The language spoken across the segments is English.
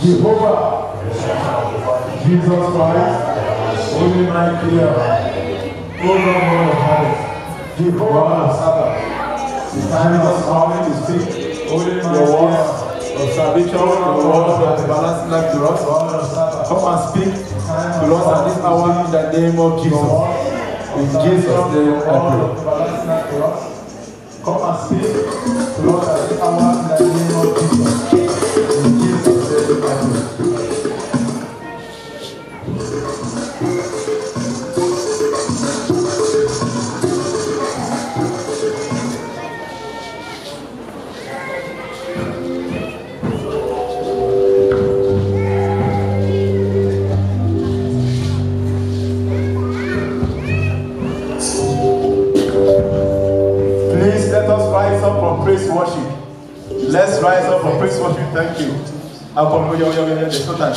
Jehovah, Jesus Christ, only my prayer, O Lord of heavens, Jehovah Sabbath, the time is coming to speak, only my words of salvation, the words of everlasting life to us. Come and speak to us at this hour in the name of Jesus. In Jesus' name I pray. Come and speak to us at this hour in the name of Jesus. In Jesus' name I pray. Praise worship. Let's rise up for praise worship. Thank you. I'll come with you. There's no time.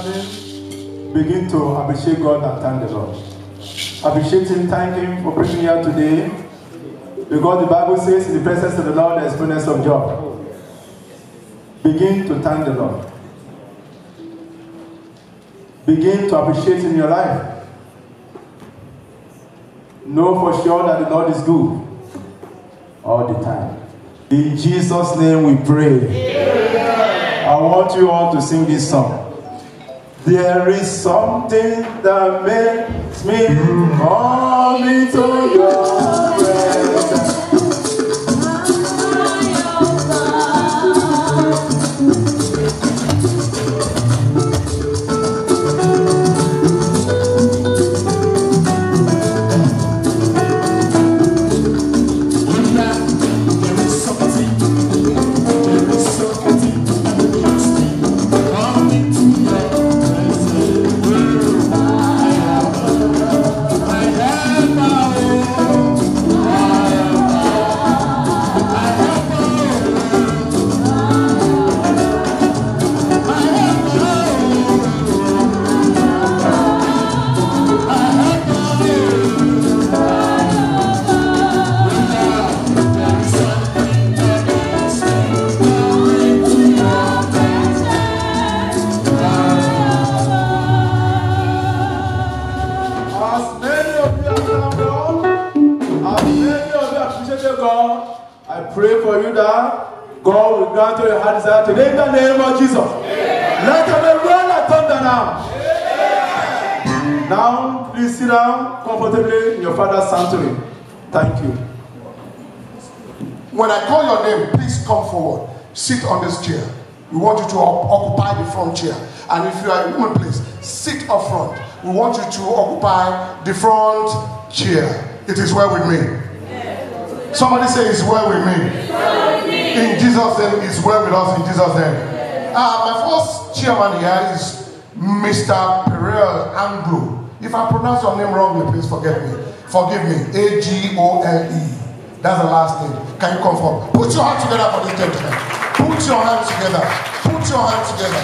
standing, begin to appreciate God and thank the Lord. Appreciate Him, thank Him for bringing you here today. Because the Bible says, in the presence of the Lord, there is fullness of joy. Begin to thank the Lord. Begin to appreciate in your life. Know for sure that the Lord is good all the time. In Jesus' name we pray. Amen. I want you all to sing this song. There is something that makes me come into your presence. Today in the name of Jesus. Let them run like thunder now. Now, please sit down comfortably in your father's sanctuary. Thank you. When I call your name, please come forward. Sit on this chair. We want you to occupy the front chair. And if you are in one place, sit up front. We want you to occupy the front chair. It is well with me. Somebody say it's well with me. In Jesus' name, it's well with us in Jesus' name. My first chairman here is Mr. Perel Anglo. If I pronounce your name wrongly, please forgive me. A-G-O-L-E. That's the last name. Can you come forward? Put your hands together for this gentleman. Put your hands together. Put your hands together.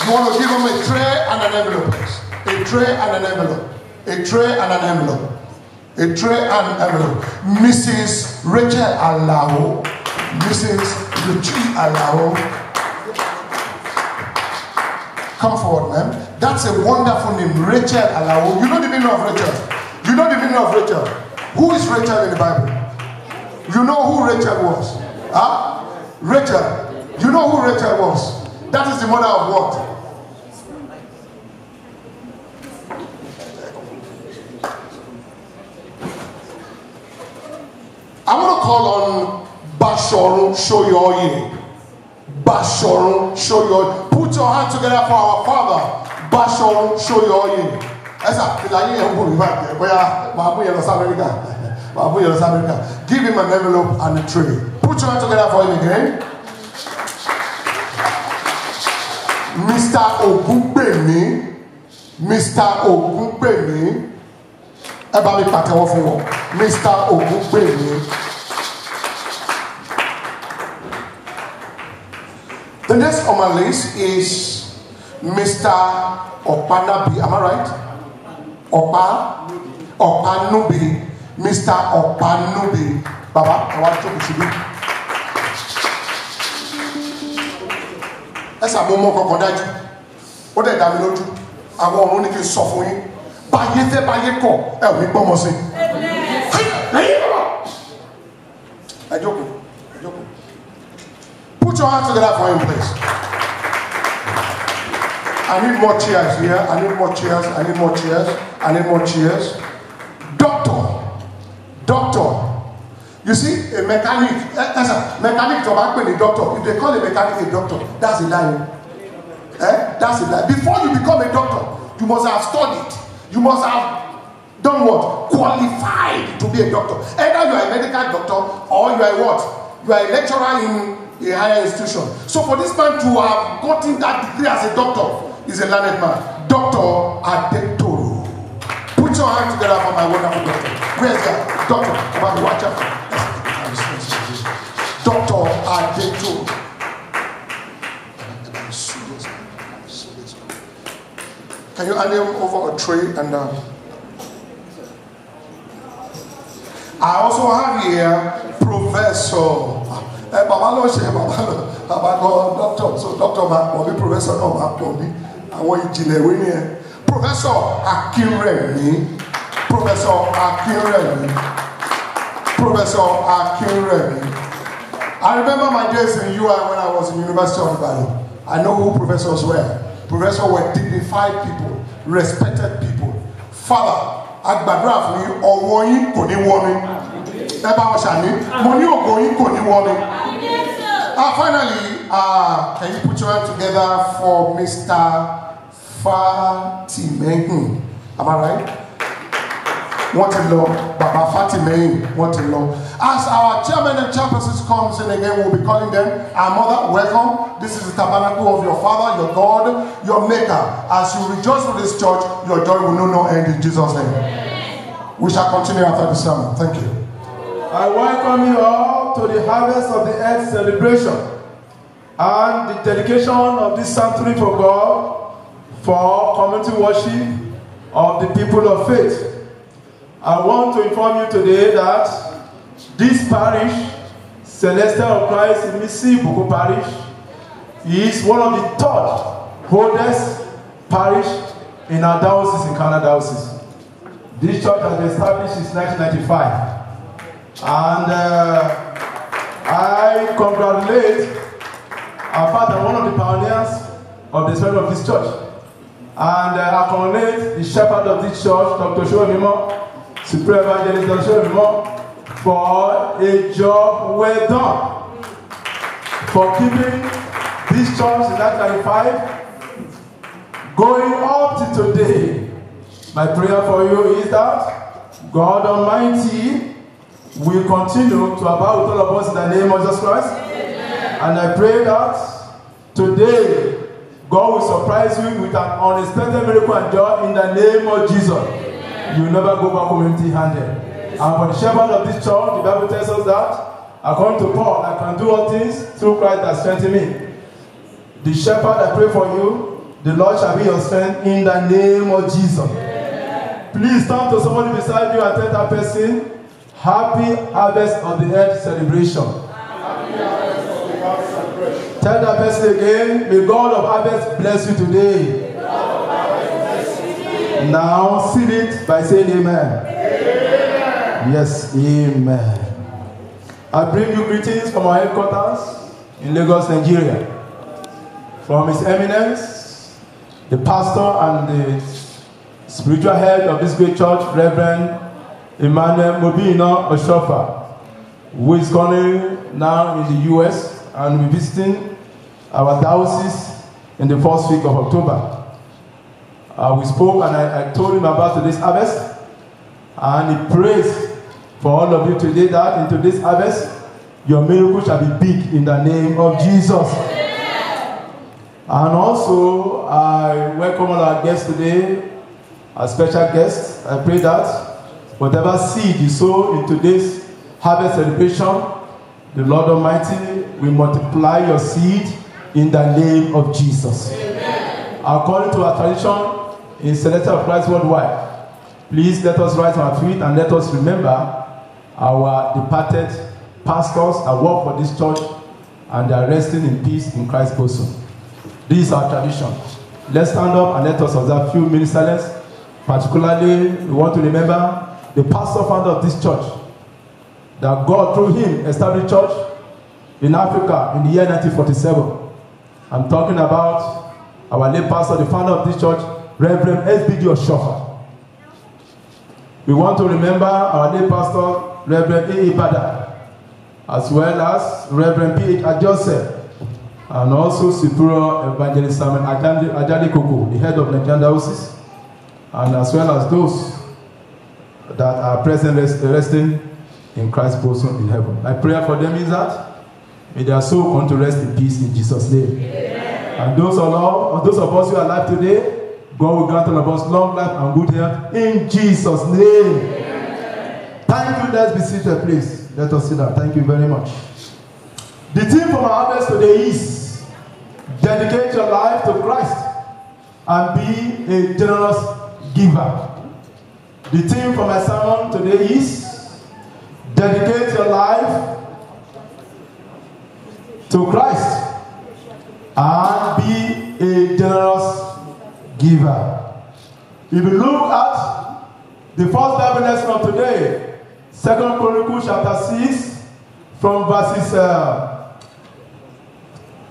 You want to give him a tray and an envelope, please. A tray and an envelope. A tray and an envelope. A tray and an envelope. Mrs. Rachel Alao. Mrs. Luchi Alao. Come forward, ma'am. That's a wonderful name, Rachel Alao. You know the meaning of Rachel? You know the meaning of Rachel? Who is Rachel in the Bible? You know who Rachel was? Huh? Rachel. You know who Rachel was? That is the mother of what? I want to call on Bashoru Shoyoye. Bashoru Shoyoye. Put your hand together for our father, Bashoru Shoyoye. Give him an envelope and a tray. Put your hand together for him again. Mr. Ogunbemi. Mr. Ogunbemi. Mr. Ogunbemi. The next on my list is Mr. Opanabi. Am I right? Opanubi. Mr. Opanubi. Baba, I want to be. That's a moment of contact. What did I do? I want to suffer you. Bayete bayeko. We come see. I joke. Put your hands together for him, please. I need more chairs here. I need more chairs. I need more chairs. I need more chairs. Doctor. You see, a mechanic. Mechanic to back when a doctor. If they call a mechanic a doctor, that's a lie. That's a lie. Before you become a doctor, you must have studied. You must have done what? Qualified to be a doctor. Either you are a medical doctor or you are what? You are a lecturer in a higher institution. So for this man to have gotten that degree as a doctor is a learned man. Dr. Adetoro. Put your hands together for my wonderful doctor. Where's that? Doctor. Watch out. Dr. Adetoro. Can you hand him over a tray and I also have here Professor Doctor. So Doctor Mac, Professor no Mac, I want you to win. Professor Akinremi. Professor Akinremi. Professor Akinremi. I remember my days in UI when I was in University of Ibadan. I know who professors were. Professors were dignified people, respected people. Father, agbadura fún yín, ọwọ́ yín kò ní wọ́ mi. Ẹ bá wọn ṣàmì, mo ní ògo yín kò ní wọ́ mi. Finally, can you put your hand together for Mr. Fatimehin? Am I right? Want to know, Baba Fatimehin, want to know. As our chairman and chairpersons comes in again, we'll be calling them. Our mother, welcome. This is the tabernacle of your Father, your God, your Maker. As you rejoice with this church, your joy will know no end in Jesus' name. We shall continue after the sermon. Thank you. I welcome you all to the Harvest of the Earth celebration and the dedication of this sanctuary for God for community worship of the people of faith. I want to inform you today that this parish, Celestial of Christ in Missy Buku Parish, is one of the third oldest parish in our diocese, in Canada Diocese. This church has been established since 1995. And I congratulate our father, one of the pioneers of the spirit of this church. And I congratulate the shepherd of this church, Dr. Shomimo, Supreme Evangelist Dr. Shomimo, for a job well done. For keeping this church in 1995 going up to today. My prayer for you is that God Almighty will continue to abide with all of us in the name of Jesus Christ. Amen. And I pray that today God will surprise you with an unexpected miracle and joy in the name of Jesus. Amen. You will never go back home empty-handed. And for the shepherd of this church, the Bible tells us that according to Paul, I can do all things through Christ that strengthens me. The shepherd, I pray for you, the Lord shall be your strength in the name of Jesus. Amen. Please turn to somebody beside you and tell that person, Happy Harvest of the Earth celebration. Happy Harvest of the Earth celebration. Tell that person again, may God of harvest bless you today. God of harvest bless you today. Now seal it by saying amen. Amen. Yes, amen. I bring you greetings from our headquarters in Lagos, Nigeria. From His Eminence, the pastor and the spiritual head of this great church, Reverend Emmanuel Mobina Oshofa, who is currently now in the US and will be visiting our diocese in the first week of October. We spoke and I told him about today's harvest, and he prays for all of you today that in today's harvest, your miracle shall be big in the name of Jesus. And also, I welcome all our guests today, our special guests. I pray that whatever seed you sow in today's harvest celebration, the Lord Almighty will multiply your seed in the name of Jesus. Amen. According to our tradition in Celestial of Christ Worldwide, please let us rise on our feet and let us remember our departed pastors that work for this church and they are resting in peace in Christ's bosom. This is our tradition. Let's stand up and let us observe a few minutes silence. Particularly, we want to remember the pastor founder of this church, that God through him established church in Africa in the year 1947. I'm talking about our late pastor, the founder of this church, Reverend S.B.D. Oshofa. We want to remember our late pastor, Reverend A.E. Bada, as well as Reverend P.H. Adjose, and also Superior Evangelist Samuel Ajadi Koko, the head of Nigerian Diocese, and as well as those that are present resting in Christ's bosom in heaven. My prayer for them is that may their soul come to rest in peace in Jesus' name. Amen. And those of us who are alive today, God will grant all of us long life and good health in Jesus' name. Amen. Thank you. Let's be seated, please. Let us sit down. Thank you very much. The theme for our harvest today is dedicate your life to Christ and be a generous giver. The theme for my sermon today is dedicate your life to Christ and be a generous giver. If you look at the first Bible lesson of today, 2 Chronicles chapter 6, from verses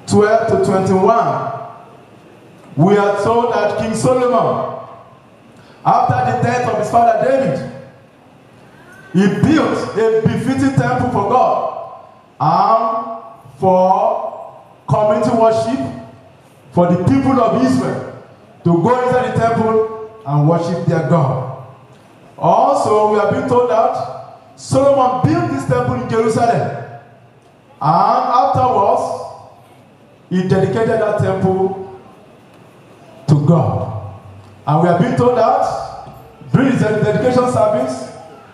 12 to 21, we are told that King Solomon, after the death of his father David, he built a befitting temple for God and for community worship for the people of Israel to go inside the temple and worship their God. Also, we have been told that Solomon built this temple in Jerusalem, and afterwards, he dedicated that temple to God. And we have been told that during his dedication service,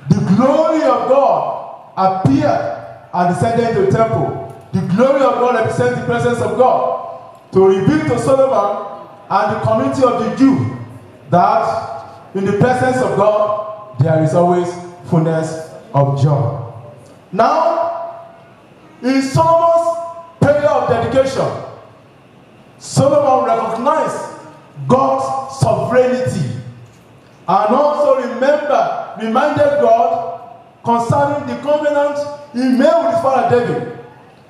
the glory of God appeared and descended into the temple. The glory of God represents the presence of God to reveal to Solomon and the community of the Jews that in the presence of God there is always fullness of joy. Now, in Solomon's prayer of dedication, Solomon recognized God's sovereignty and also reminded God concerning the covenant he made with his father David.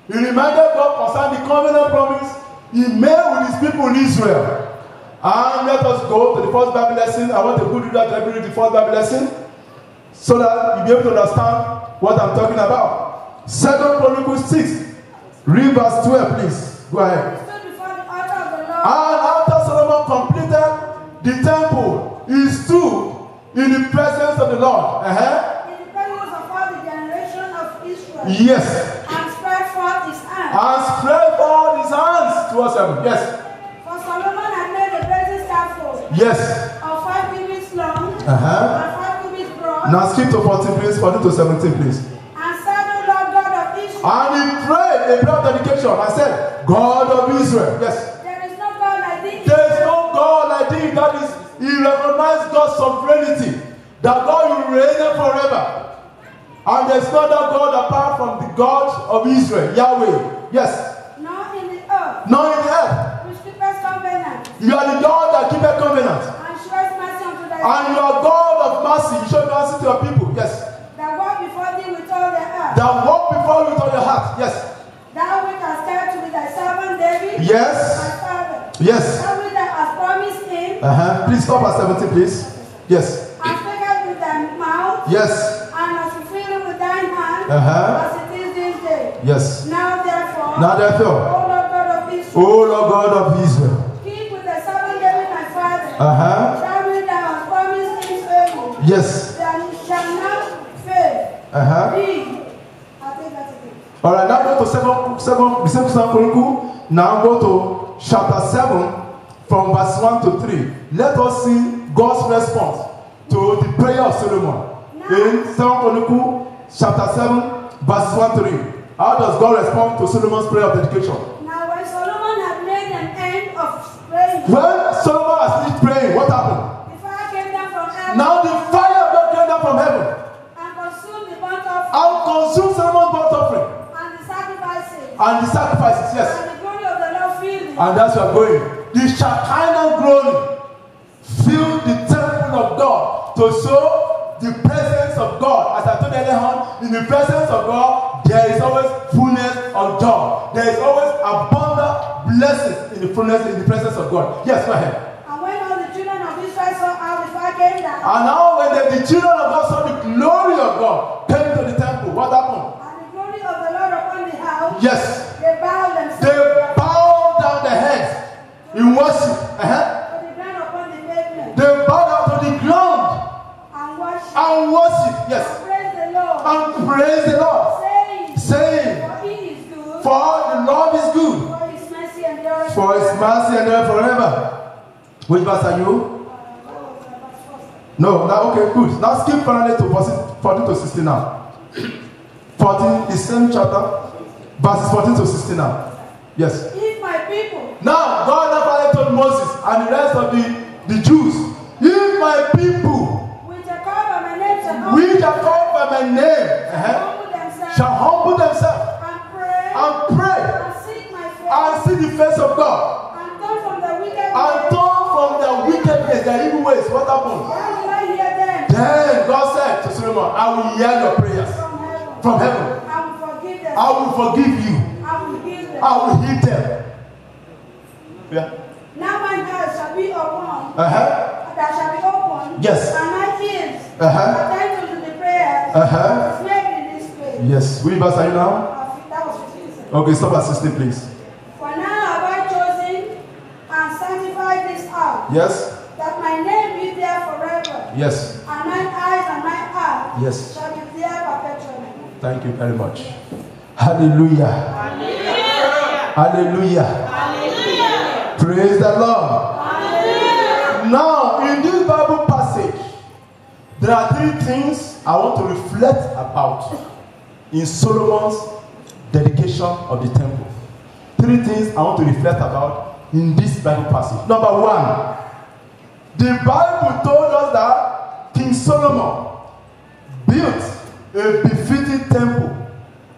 He reminded God concerning the covenant promise he made with his people in Israel. And let us go to the first Bible lesson. I want to go through that every read the first Bible lesson so that you'll be able to understand what I'm talking about. 2 Chronicles 6, read verse 12, please. Go ahead. And after Solomon completed the temple, he stood in the presence of the Lord. In the presence of all the generation of Israel. Yes. And spread forth his hands. And spread forth his hands towards heaven. Yes. For Solomon had made a brazen scaffold. Yes. Of 5 cubits long. And 5 cubits broad. Now skip to 14, please. 14 to 17, please. And said, O Lord God of Israel. And he prayed a prayer of dedication and said, God of Israel. Yes. There is no God like thee. There is no God like thee. That is, he recognized God's sovereignty. That God will reign forever. And there is no other God apart from the God of Israel, Yahweh. Yes. Nor in the earth. Nor in the earth. Which keepeth covenant. You are the God that keepeth covenant. And showeth mercy unto thy And you are God of mercy. You show mercy to your people. Yes. That walk before thee with all their heart. That walk before you with all your heart. Yes. Thou which hast kept with thy servant David. Yes. My father. Yes. Thou which thou hast promised him. Please stop at 17, please. Yes. And speaketh with thy mouth. Yes. And hast fulfilled it with thine hand. Uh-huh. As it is this day. Yes. Now therefore. O Lord God of Israel. O Lord God of Israel. Keep with thy servant David my father. Uh-huh. Thou which thou hast promised him faithful. Yes. That he shall not fail. Uh-huh. Read. I'll take that again. Alright, now go to the same 2 Chronicles. Now go to chapter 7 from verse 1 to 3. Let us see God's response to the prayer of Solomon. In 2 Chronicles chapter 7 verses 1 to 3. How does God respond to Solomon's prayer of dedication? Now when Solomon had made an end of praying. When Solomon has finished praying, what happened? The fire came down from heaven. Now the fire of God came down from heaven. And consumed the burnt offering. And consumed Solomon's burnt offering. And the sacrifices. And the sacrifices, yes. And the glory of the Lord filled it. And that's where we're going. The Shekinah glory filled the temple of God to show the presence of God. As I told you earlier on, in the presence of God, there is always fullness of joy. There is always abundant blessings in the fullness, in the presence of God. Yes, go ahead. And when all the children of Israel saw how the fire came down. And now when the children of God saw the glory of God came to the temple, what happened? And the glory of the Lord upon the house. Yes. They bowed themselves. They bowed down their heads in worship. To the ground upon the pavement. They bowed down to the ground And worship. and worship. Yes. And praise the Lord. And praise the Lord. Saying, For he is good. for the Lord is good. For his mercy endureth. For his mercy endureth forever. Which verse are you? No, now okay, good. Now skip finally to verse 14 to 16 now. 14, the same chapter, verses 14 to 16 now. Yes. If my people. Now, God finally told Moses and the rest of the Jews, if my people, which are called by my name, which are called by my name, shall humble themselves and pray and seek my face, and see the face of God, and turn from the wicked and ways, turn from their wickedness, their evil ways. What happened? then will I hear them Then God said to Solomon, I will hear your prayers from heaven. from heaven. I will forgive them. I will forgive you. I will heal them. I will heal them. Yeah. Now mine eyes shall be open. That shall be open. Yes. And my ears Uh-huh. attend unto the prayers Uh-huh. made in this place. Yes. Which verse are you now? That was 15. Okay, stop at 16, please. For now have I chosen and sanctified this house, Yes. that my name be there forever, Yes. and mine eyes and my heart Yes. shall be there perpetually. Thank you very much. Hallelujah. Hallelujah. Praise the Lord. Now, in this Bible passage, there are three things I want to reflect about in Solomon's dedication of the temple. Three things I want to reflect about in this Bible passage. Number one, the Bible told us that King Solomon built a befitting temple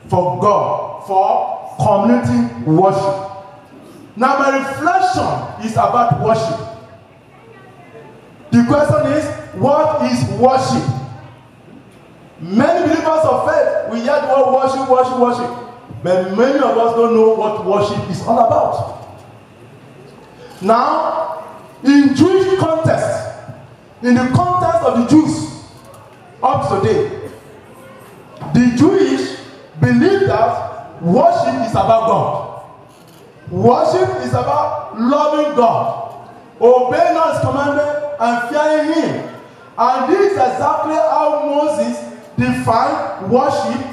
for God, for community worship. Now my reflection is about worship. The question is, what is worship? Many believers of faith, we hear the word worship, worship, worship. But many of us don't know what worship is all about. Now, in Jewish context, in the context of the Jews up to today, the Jewish believe that worship is about God. Worship is about loving God, obeying His commandment, and fearing Him. And this is exactly how Moses defined worship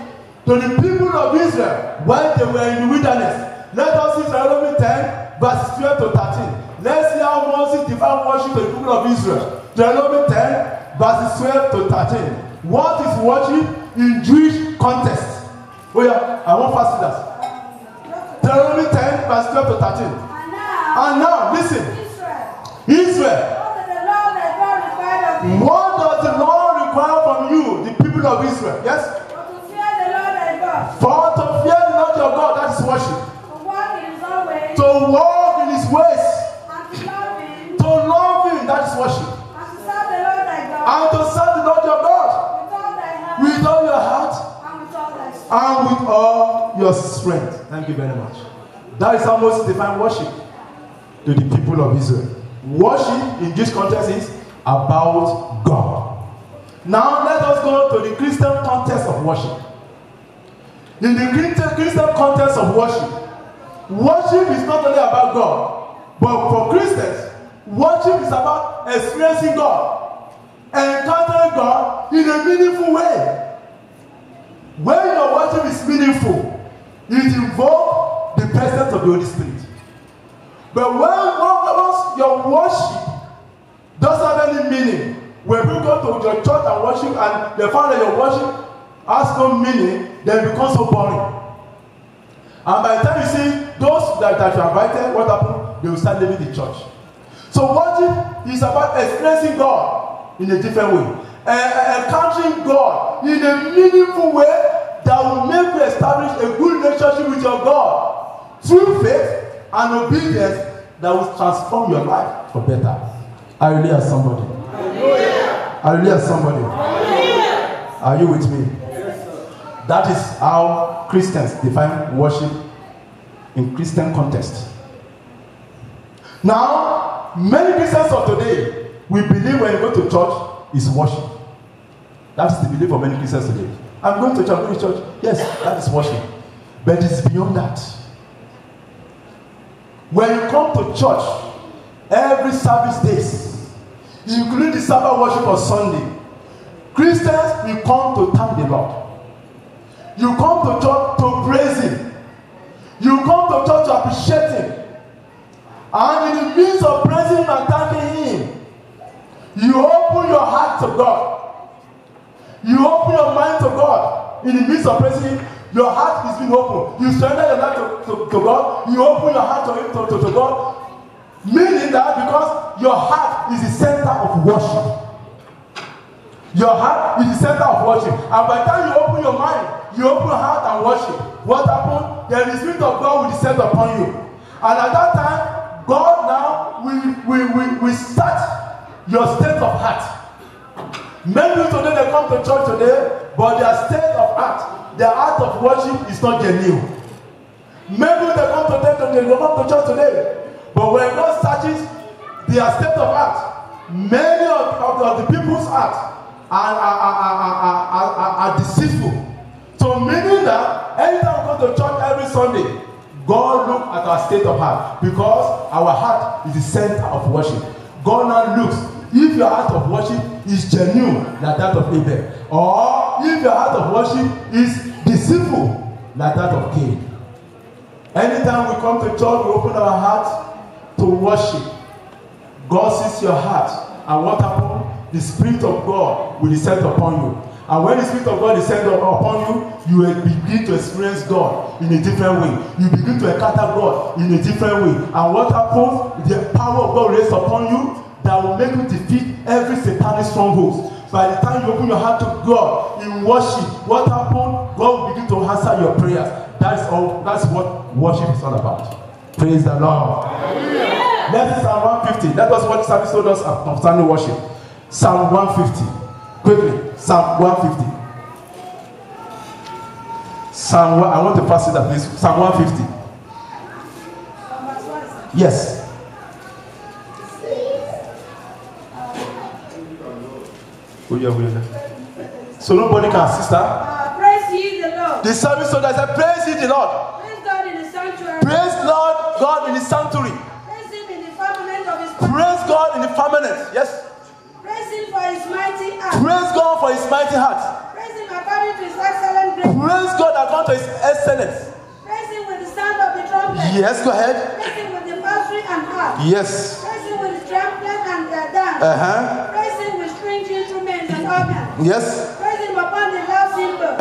to the people of Israel when they were in the wilderness. Let us see Deuteronomy 10, verses 12 to 13. Let's see how Moses defined worship to the people of Israel. Deuteronomy 10, verses 12 to 13. What is worship in Jewish context? Oh yeah, I want fast readers. Deuteronomy 10, verse 12 to 13. And now, listen. Israel. What does the Lord require from you, the people of Israel? Yes? For to fear the Lord thy God. For to fear the Lord your God, that is worship. To walk in his own ways. To walk in his ways. And to love him. To love him, that is worship. And to serve the Lord thy God. And to serve the Lord your God. With all thy heart. With all your heart. And with all thy strength. And with all your strength. Thank you very much. That is how Moses defined worship to the people of Israel. Worship in this context is about God. Now let us go to the Christian context of worship. In the Christian context of worship, worship is not only about God, but for Christians, worship is about experiencing God, encountering God in a meaningful way. When your worship is meaningful, it involves the presence of the Holy Spirit. But once your worship doesn't have any meaning, when you go to your church and worship and they find that your worship has no meaning, then it becomes so boring. And by the time you see those that you invited, what happened? They will start leaving the church. So worship is about experiencing God in a different way. Encountering God in a meaningful way that will make you establish a good relationship with your God through faith and obedience that will transform your life for better. Hallelujah, somebody. Hallelujah, somebody. Are you with me? That is how Christians define worship in Christian context. Now, many Christians of today, we believe when you go to church is worship. That is the belief of many Christians today. I'm going to church, I'm going to church. Yes, that is worship. But it's beyond that. When you come to church, every service days, including the Sabbath worship on Sunday, Christians will come to thank the Lord. You come to church to praise Him. You come to church to appreciate Him. And in the midst of praising Him and thanking Him, you open your heart to God. You open your mind to God. In the midst of praising Him, your heart is being open. You surrender your life to God. You open your heart to God. Meaning that because your heart is the center of worship. Your heart is the center of worship. And by the time you open your mind, you open your heart and worship. What happened? Then the Spirit of God will descend upon you. And at that time, God now will search your state of heart. Many people today, they come to church today, but their state of heart, their heart of worship is not genuine. Many people, they come to church today, but when God searches their state of heart, many of the people's heart are deceitful. So meaning that anytime we go to church every Sunday, God looks at our state of heart, because our heart is the center of worship. God now looks if your heart of worship is genuine, like that of Abel, or if your heart of worship is deceitful, like that of Cain. Anytime we come to church, we open our heart to worship. God sees your heart, and what happens? The Spirit of God will descend upon you. And when the Spirit of God descends upon you, you will begin to experience God in a different way. You begin to encounter God in a different way. And what happens? The power of God rests upon you that will make you defeat every satanic stronghold. By the time you open your heart to God in worship, what happens? God will begin to answer your prayers. That's what worship is all about. Praise the Lord. Yeah. Let's Psalm 150. That was what Psalmist told us concerning worship. Psalm 150. Quickly, Psalm 150. Psalm 1, I want to pass it up, please. Psalm 150. Yes. So nobody can assist her. Praise ye the Lord. The psalmist told us, praise ye the Lord. Praise God in the sanctuary. Praise Lord God in the sanctuary. Praise him in the firmament of his power. Praise God in the firmament. Yes. Praise him for his mighty acts. Praise God for his mighty heart. Praise him according to his excellent grace. Praise God according to his excellence. Praise him with the sound of the trumpet. Yes, go ahead. Praise him with the psaltery and harp. Yes. Praise him with the trumpet and dance. Praise him with stringed instruments and organs. Yes. Praise him upon the loud cymbal.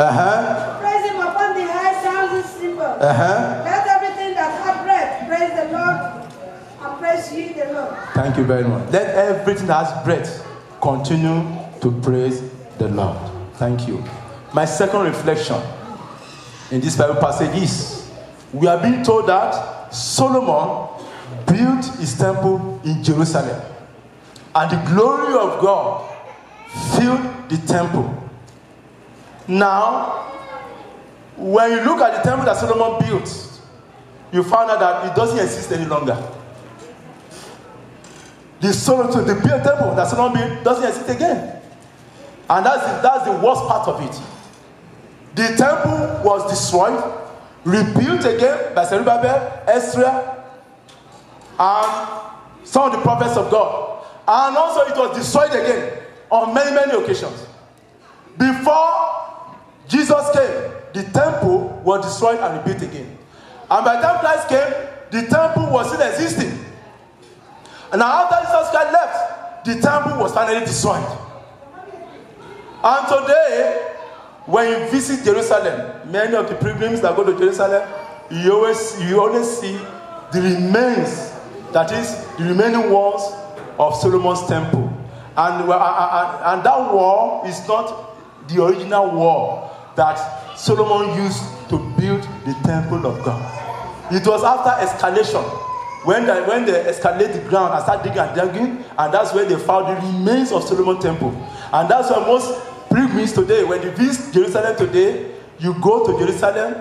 Praise him upon the high sounding cymbal. Let everything that hath breath praise the Lord, and praise ye the Lord. Thank you very much. Let everything that has breath continue to praise the Lord. Thank you. My second reflection in this Bible passage is, we are being told that Solomon built his temple in Jerusalem, and the glory of God filled the temple. Now, when you look at the temple that Solomon built, you find out that it doesn't exist any longer. The temple that Solomon built doesn't exist again. And that's the worst part of it. The temple was destroyed, rebuilt again by Zerubbabel, Ezra, and some of the prophets of God. And also it was destroyed again on many, many occasions. Before Jesus came, the temple was destroyed and rebuilt again. And by the time Christ came, the temple was still existing. And after Jesus Christ left, the temple was finally destroyed. And today, when you visit Jerusalem, many of the pilgrims that go to Jerusalem, you always see the remains, that is, the remaining walls of Solomon's temple. And that wall is not the original wall that Solomon used to build the temple of God. It was after escalation, when they escalate the ground and start digging, and that's where they found the remains of Solomon's temple. And that's why most pilgrims today, when you visit Jerusalem today, you go to Jerusalem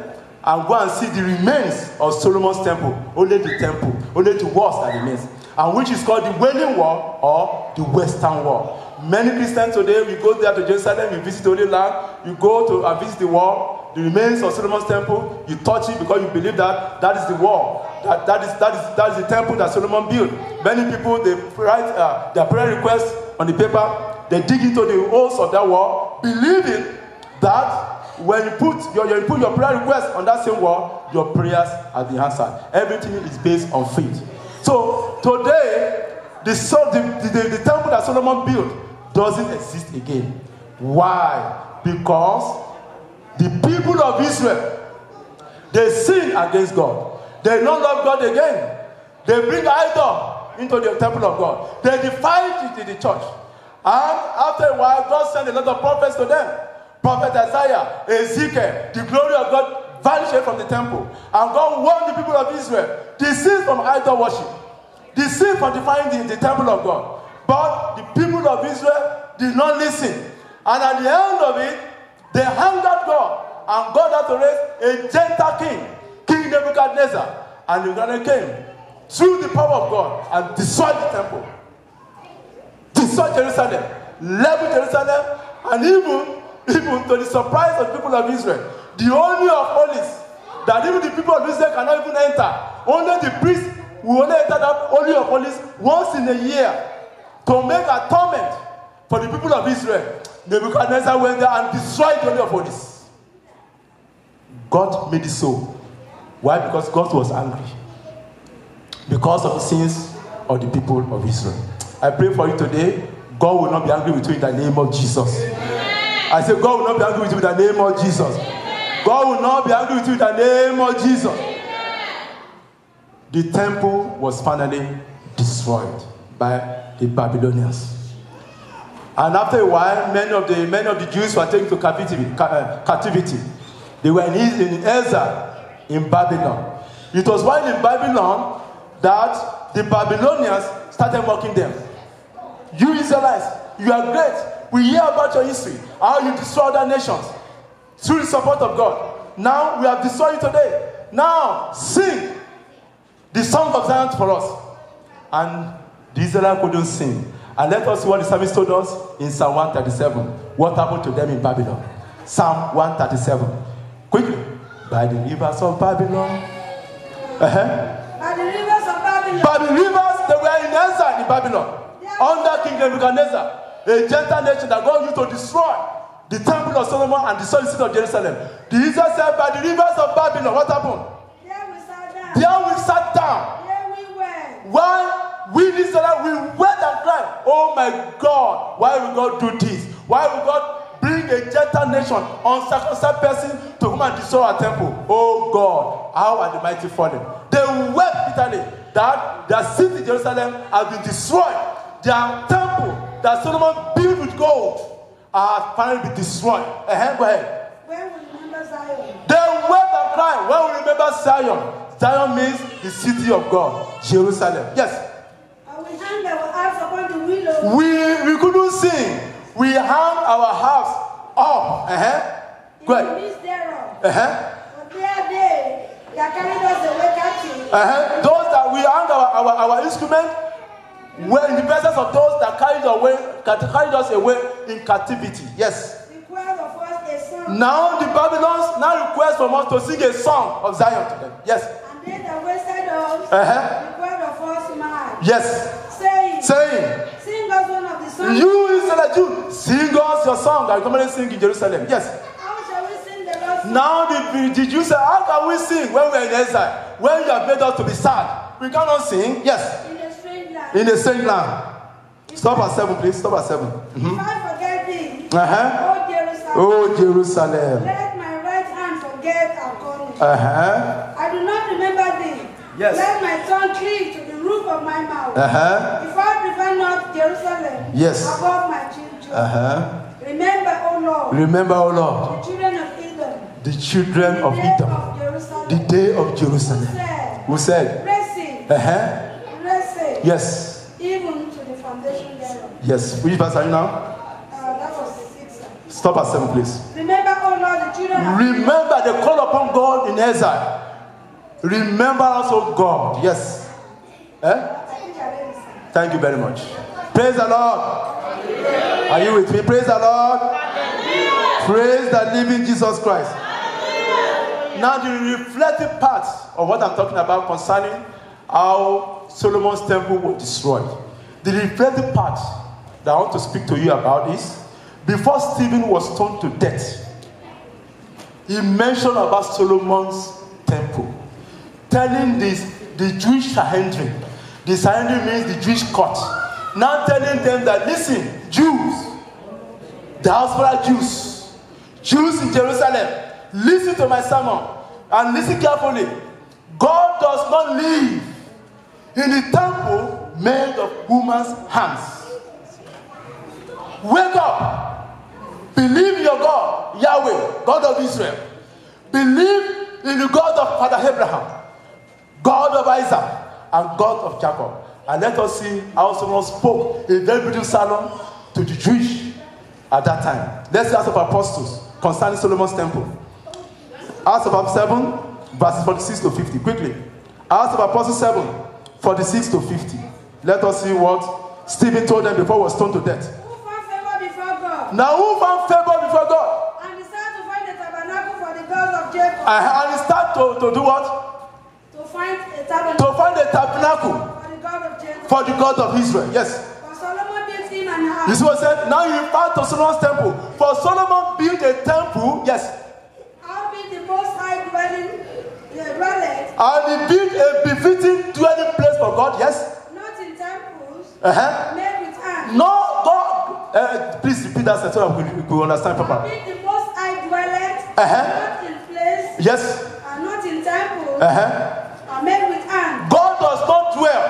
and go and see the remains of Solomon's temple. Only the walls that remains, and which is called the Wailing Wall or the Western Wall. Many Christians today, we go there to Jerusalem, you visit the Holy Land, you go to and visit the wall, the remains of Solomon's temple, you touch it because you believe that that is the wall, that is the temple that Solomon built. Many people, they write their prayer requests on the paper, they dig into the holes of that wall, believing that when you put your prayer request on that same wall, your prayers are being answered. Everything is based on faith. So today, the temple that Solomon built doesn't exist again. Why? Because the people of Israel, they sin against God. They don't love God again. They bring idol into the temple of God. They defied it in the church. And after a while, God sent a lot of prophets to them. Prophet Isaiah, Ezekiel, the glory of God vanished from the temple. And God warned the people of Israel, desist from idol worship. Desist from defying the temple of God. But the people of Israel did not listen. And at the end of it, they angered God. And God had to raise a gentle king, King Nebuchadnezzar. And Nebuchadnezzar came through the power of God and destroyed the temple. Destroyed Jerusalem. Leveled Jerusalem. And even to the surprise of the people of Israel, the Holy of Holies, that even the people of Israel cannot even enter. Only the priest will only enter that Holy of Holies once in a year to make atonement for the people of Israel. Nebuchadnezzar went there and destroyed the Holy of Holies. God made it so. Why? Because God was angry. Because of the sins of the people of Israel. I pray for you today, God will not be angry with you in the name of Jesus. I say, God will not be angry with you in the name of Jesus. God will not be angry with you in the name of Jesus. The temple was finally destroyed by the Babylonians. And after a while, many of the Jews were taken to captivity. They were in exile in Babylon. It was while in Babylon that the Babylonians started mocking them. You Israelites, you are great. We hear about your history, how you destroy other nations through the support of God. Now we have destroyed you today. Now sing the song of Zion for us. And the Israelites couldn't sing. And let us see what the psalmist told us in Psalm 137. What happened to them in Babylon? Psalm 137. Quickly. By the rivers of Babylon. By the rivers of Babylon. By the rivers, they were in exile in Babylon. Under King Nebuchadnezzar. A gentle nation that God used to destroy the temple of Solomon and destroy the city of Jerusalem. The Israel said, by the rivers of Babylon, what happened? There we sat down. There we sat down. There we went. Why we Israel, we went and cried, oh my God, why will God do this? Why will God bring a gentle nation, uncircumcised person to come and destroy our temple? Oh God, how are the mighty fallen? They wept bitterly that their city Jerusalem has been destroyed. Their temple that Solomon built with gold has finally been destroyed. Go ahead. When we remember Zion. They wept and cried. When we remember Zion. Zion means the city of God, Jerusalem. Yes. And we hang our harps upon the willow. We couldn't sing. We hung our harps up. Go ahead. In the midst thereof. But there they carried us away captive. Those that we hung our instrument were in the presence of those that carried us away in captivity. Yes. Required of us a song. Now the Babylons now request from us to sing a song of Zion to them. Yes. And they that wasted us required of us man. Yes. Saying, sing us one of the songs. You Israel Jew, sing us your song that you commonly sing in Jerusalem. Yes. How shall we sing the Lord's song? Now the Jews say, how can we sing when we are in exile? When you have made us to be sad, we cannot sing. Yes. In a strange land. Stop at 7, please. Stop at 7. If I forget thee, Oh Jerusalem. Let my right hand forget our calling. I do not remember thee. Yes. Let my tongue cleave to the roof of my mouth. If I prefer not Jerusalem above my children. Remember, O Lord. Remember, O Lord. The children of Edom. The children of Edom. The day of Jerusalem. Who said? Yes. Even to the foundation thereof. Yes. Which verse are you now? That was 6. Stop at 7, please. Remember, oh Lord, the children of Remember the call upon God in exile. Remember also God. Yes. Thank you very much. Praise the Lord. Are you with me? Praise the Lord. Praise the living Jesus Christ. Now the reflective part of what I'm talking about concerning how Solomon's temple was destroyed. The reflective part that I want to speak to you about is, before Stephen was stoned to death, he mentioned about Solomon's temple, telling the Jewish Sanhedrin. The Sanhedrin means the Jewish court. Now telling them that, listen, Jews, diaspora Jews in Jerusalem, listen to my sermon and listen carefully. God does not live in the temple made of woman's hands. Wake up. Believe in your God, Yahweh, God of Israel. Believe in the God of Father Abraham, God of Isaac, and God of Jacob. And let us see how Solomon spoke a very beautiful sermon to the Jewish at that time. Let's see Acts of Apostles concerning Solomon's temple. Acts of Apostles 7, verses 46 to 50. Quickly. Acts of Apostles 7, 46 to 50. Let us see what Stephen told them before he was stoned to death. Who found favor before God? Now who found favor before God? And he started to find a tabernacle for the God of Jacob. And he started to do what? To find a tabernacle. To find a tabernacle For the God of Jacob. for the God of Israel. Yes. For Solomon built him an house. This was said. Now you found to Solomon's temple. For Solomon built a temple. Yes. How be the most high dwelling, dwelleth, And he built a befitting dwelling place for God. Yes. not in temples, Uh-huh. made with hands. No, God. Please repeat that sentence so we will understand How properly. be the most high dwelleth, Uh-huh. not in place, Yes. and not in temples, Uh-huh. are made with hands. God does not dwell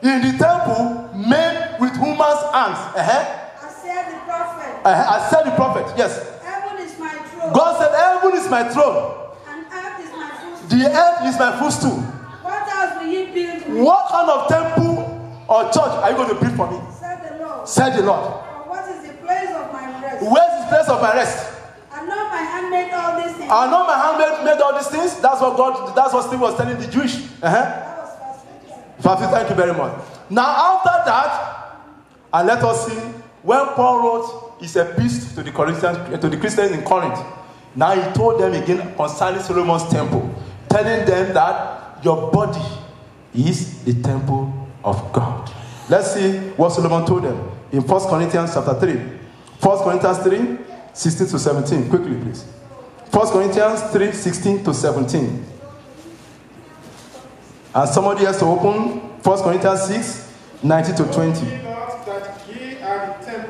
in the temple made with human's hands. Uh-huh. As said the prophet, Uh-huh. I said the prophet. Yes. heaven is my throne, God said, "Heaven is my throne. and earth is my footstool. The earth is my footstool." What house will ye build me? What kind of temple or church are you going to build for me? Said the Lord. Said the Lord. Or what is the place of my rest? Where's the place of my rest? And not my hand made all these things. I know my handmaid made all these things. That's what Steve was telling the Jewish. Uh-huh. That was verse 27. Father, thank you very much. Now, after that, and let us see when Paul wrote his epistle to the Corinthians, to the Christians in Corinth. Now he told them again concerning Solomon's temple, telling them that your body is the temple of God. Let's see what Solomon told them in 1 Corinthians chapter 3. 1 Corinthians 3, 16 to 17. Quickly, please. 1 Corinthians 3, 16 to 17. And somebody has to open 1 Corinthians 6, 19 to 20.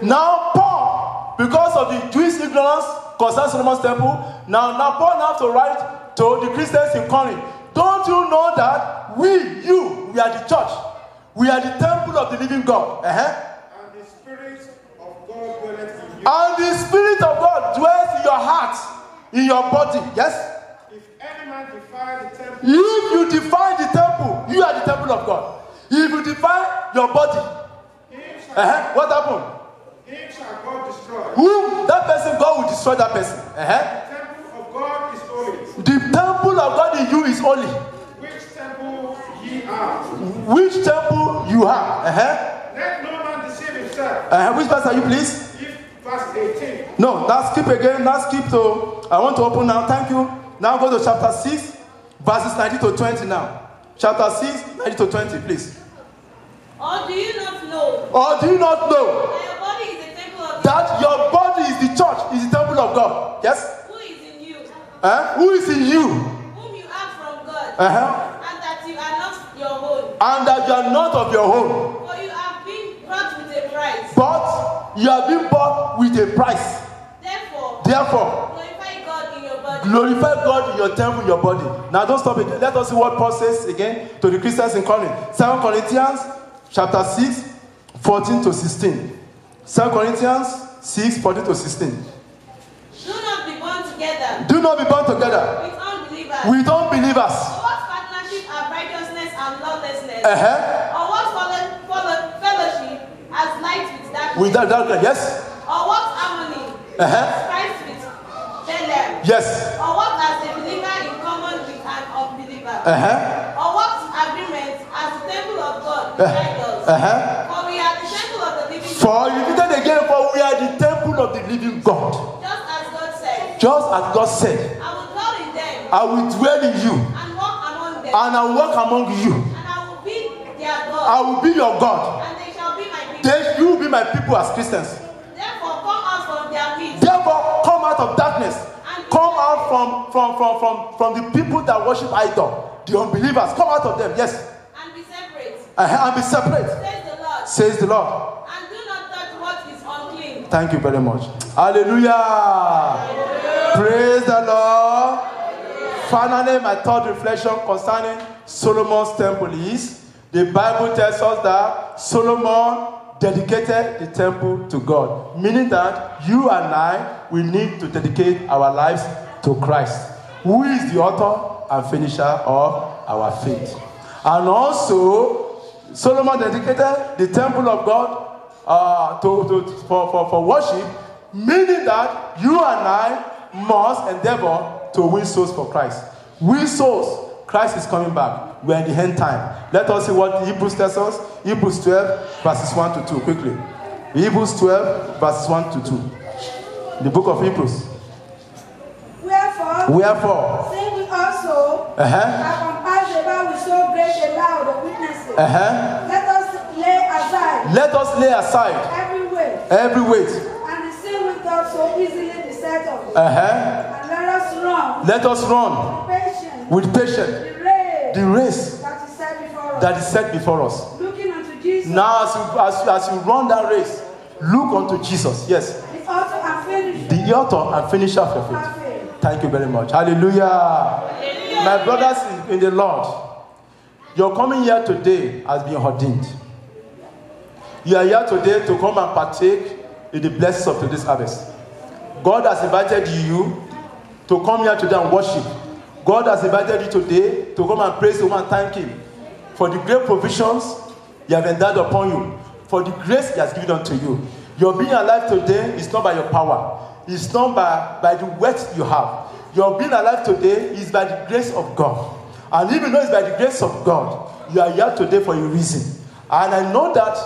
Now Paul, because of the Jewish ignorance concerning Solomon's temple, now Paul have to write to the Christians in Corinth. Don't you know that we are the church. We are the temple of the living God. Uh-huh. And the Spirit of God dwelleth in you. And the Spirit of God dwells in your heart, in your body. Yes? If any man defile the temple, If you defile the temple, you are the temple of God. If you defile your body, what happened? him shall God destroy. Whom that person, God will destroy that person. The temple of God is holy. The temple of God in you is holy. Which temple ye are? Which temple you are. Let no man deceive himself. Which verse are you, please? If verse 18. No, now skip again. Now skip to, I want to open now. Thank you. Now go to chapter 6, verses 19 to 20 now. Chapter 6, 19 to 20, please. Or do you not know Or do you not know that your body is the temple of that your body is the church, is the temple of God? Yes? who is in you, Who is in you? whom you have from God, and that you are not your own? And that you are not of your own. For you have been bought with a price. But you have been bought with a price. Therefore, glorify God in your body. Glorify God in your temple, your body. Now don't stop again. Let us see what Paul says again to the Christians in Corinth. 2 Corinthians chapter 6, 14 to 16. 2 Corinthians 6, 14 to 16. Do not be bound together Do not be bound together with unbelievers. with unbelievers. Or what partnership have righteousness and lawlessness? Or what fellowship has light with darkness? With that darkness, yes? Or what harmony has Christ with Belial? Yes. Or what has a believer in common with an unbeliever? Uh-huh. Or what agreement has the temple of God with idols? For we are the temple of the living God. For you repeated again, for we are the temple of the living God. Just as God said, Just as God said, I will dwell in them I will dwell in you, and walk among them, and I will walk among you. and I will be their God, I will be your God. and they shall be my people. Then you will be my people as Christians. Therefore, come out from their midst, Therefore, come out of darkness. Come out from the people that worship idol, the unbelievers. Come out of them, yes. and be separate, And be separate, says the Lord, says the Lord. and do not touch what is unclean. Thank you very much. Hallelujah. Praise the Lord. Finally, my third reflection concerning Solomon's temple is The Bible tells us that Solomon dedicated the temple to God, meaning that you and I, we need to dedicate our lives to Christ, who is the author and finisher of our faith. And also, Solomon dedicated the temple of God for worship, meaning that you and I must endeavor to win souls for Christ. Win souls. Christ is coming back. We are in the end time. Let us see what Hebrews tells us. Hebrews 12, verses 1 to 2, quickly. Hebrews 12, verses 1 to 2. The book of Hebrews. Wherefore, seeing we also are compassed about with so great a cloud of witnesses, let us lay aside every weight, and the sin which doth so easily beset us, and let us run with patience the race that is set before us. Looking unto Jesus. Now, as you run that race, look unto Jesus. Yes. The author and finisher of your faith. Thank you very much. Hallelujah. My brothers in the Lord, your coming here today has been ordained. You are here today to come and partake in the blessings of today's harvest. God has invited you to come here today and worship. God has invited you today to come and praise Him and thank Him for the great provisions He has endowed upon you, for the grace He has given unto you. Your being alive today is not by your power. It's not by the wealth you have. Your being alive today is by the grace of God. And even though it's by the grace of God, you are here today for a reason. And I know that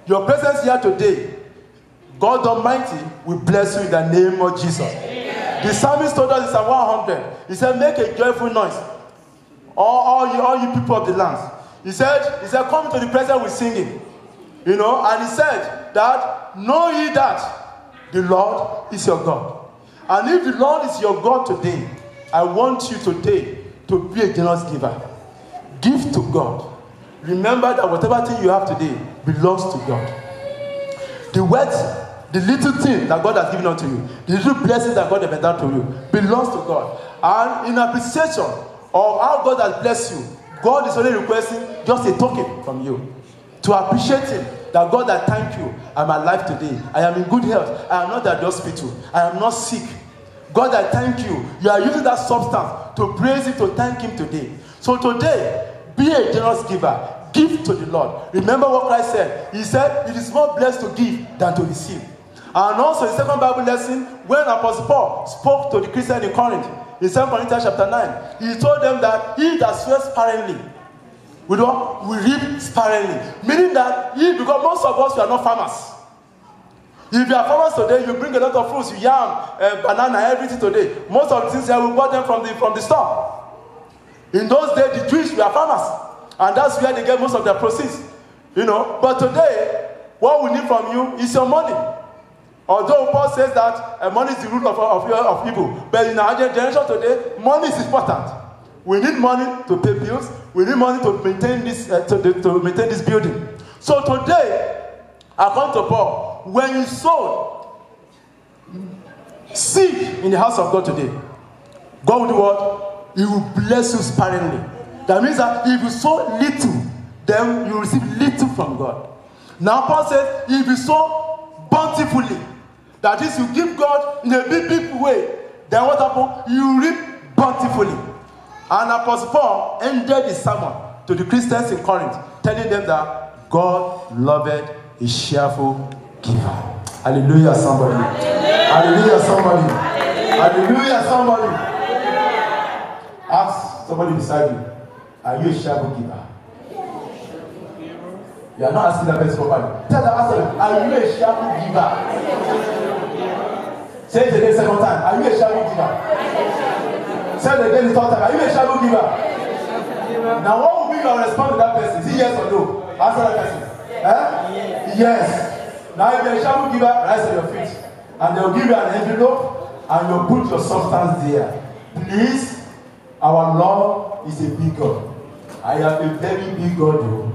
your presence here today, God Almighty will bless you in the name of Jesus. Amen. The psalmist told us in Psalm 100, he said, make a joyful noise, all you people of the land. He said, come to the presence with singing. You know, and he said that, know ye that the Lord is your God. And if the Lord is your God today, I want you today to be a generous giver. Give to God. Remember that whatever thing you have today belongs to God. The wealth, the little thing that God has given unto you, the little blessing that God has endowed to you, belongs to God. And in appreciation of how God has blessed you, God is only requesting just a token from you to appreciate Him. That God, I thank you. I'm alive today. I am in good health. I am not at the hospital. I am not sick. God, I thank you. You are using that substance to praise Him, to thank Him today. So today, be a generous giver. Give to the Lord. Remember what Christ said. He said, it is more blessed to give than to receive. And also, in the second Bible lesson, when Apostle Paul spoke to the Christians in Corinth, in 2 Corinthians chapter 9, he told them that he that swears sparingly, we reap sparingly. Meaning that because most of us, we are not farmers. If you are farmers today, you bring a lot of fruits, yam, banana, everything today. Most of the things here, we bought them from the store. In those days, the Jews were farmers. And that's where they get most of their proceeds. You know, but today, what we need from you is your money. Although Paul says that money is the root of evil. But in our generation today, money is important. We need money to pay bills. We need money to maintain this maintain this building. So today, according to Paul, when you sow seed in the house of God today, God will do what? He will bless you sparingly. That means that if you sow little, then you receive little from God. Now Paul says, if you sow bountifully, that is, you give God in a big way, then what happens? You reap bountifully. And Apostle Paul ended his sermon to the Christians in Corinth, telling them that God loved a cheerful giver. Hallelujah, somebody. Hallelujah, somebody. Hallelujah, somebody. Ask somebody beside you, are you a cheerful giver? You are not asking that person properly. Tell the answer, are you a cheerful giver? Say it again, second time. Are you a cheerful giver? Say it again, the third time. Are you a cheerful giver? Now, what will be your response to that person? Is it yes or no? Answer that person. Yes. Now, if you're a cheerful giver, rise on your feet. And they'll give you an envelope and you'll put your substance there. Please, our Lord is a big God. I am a very big God, though.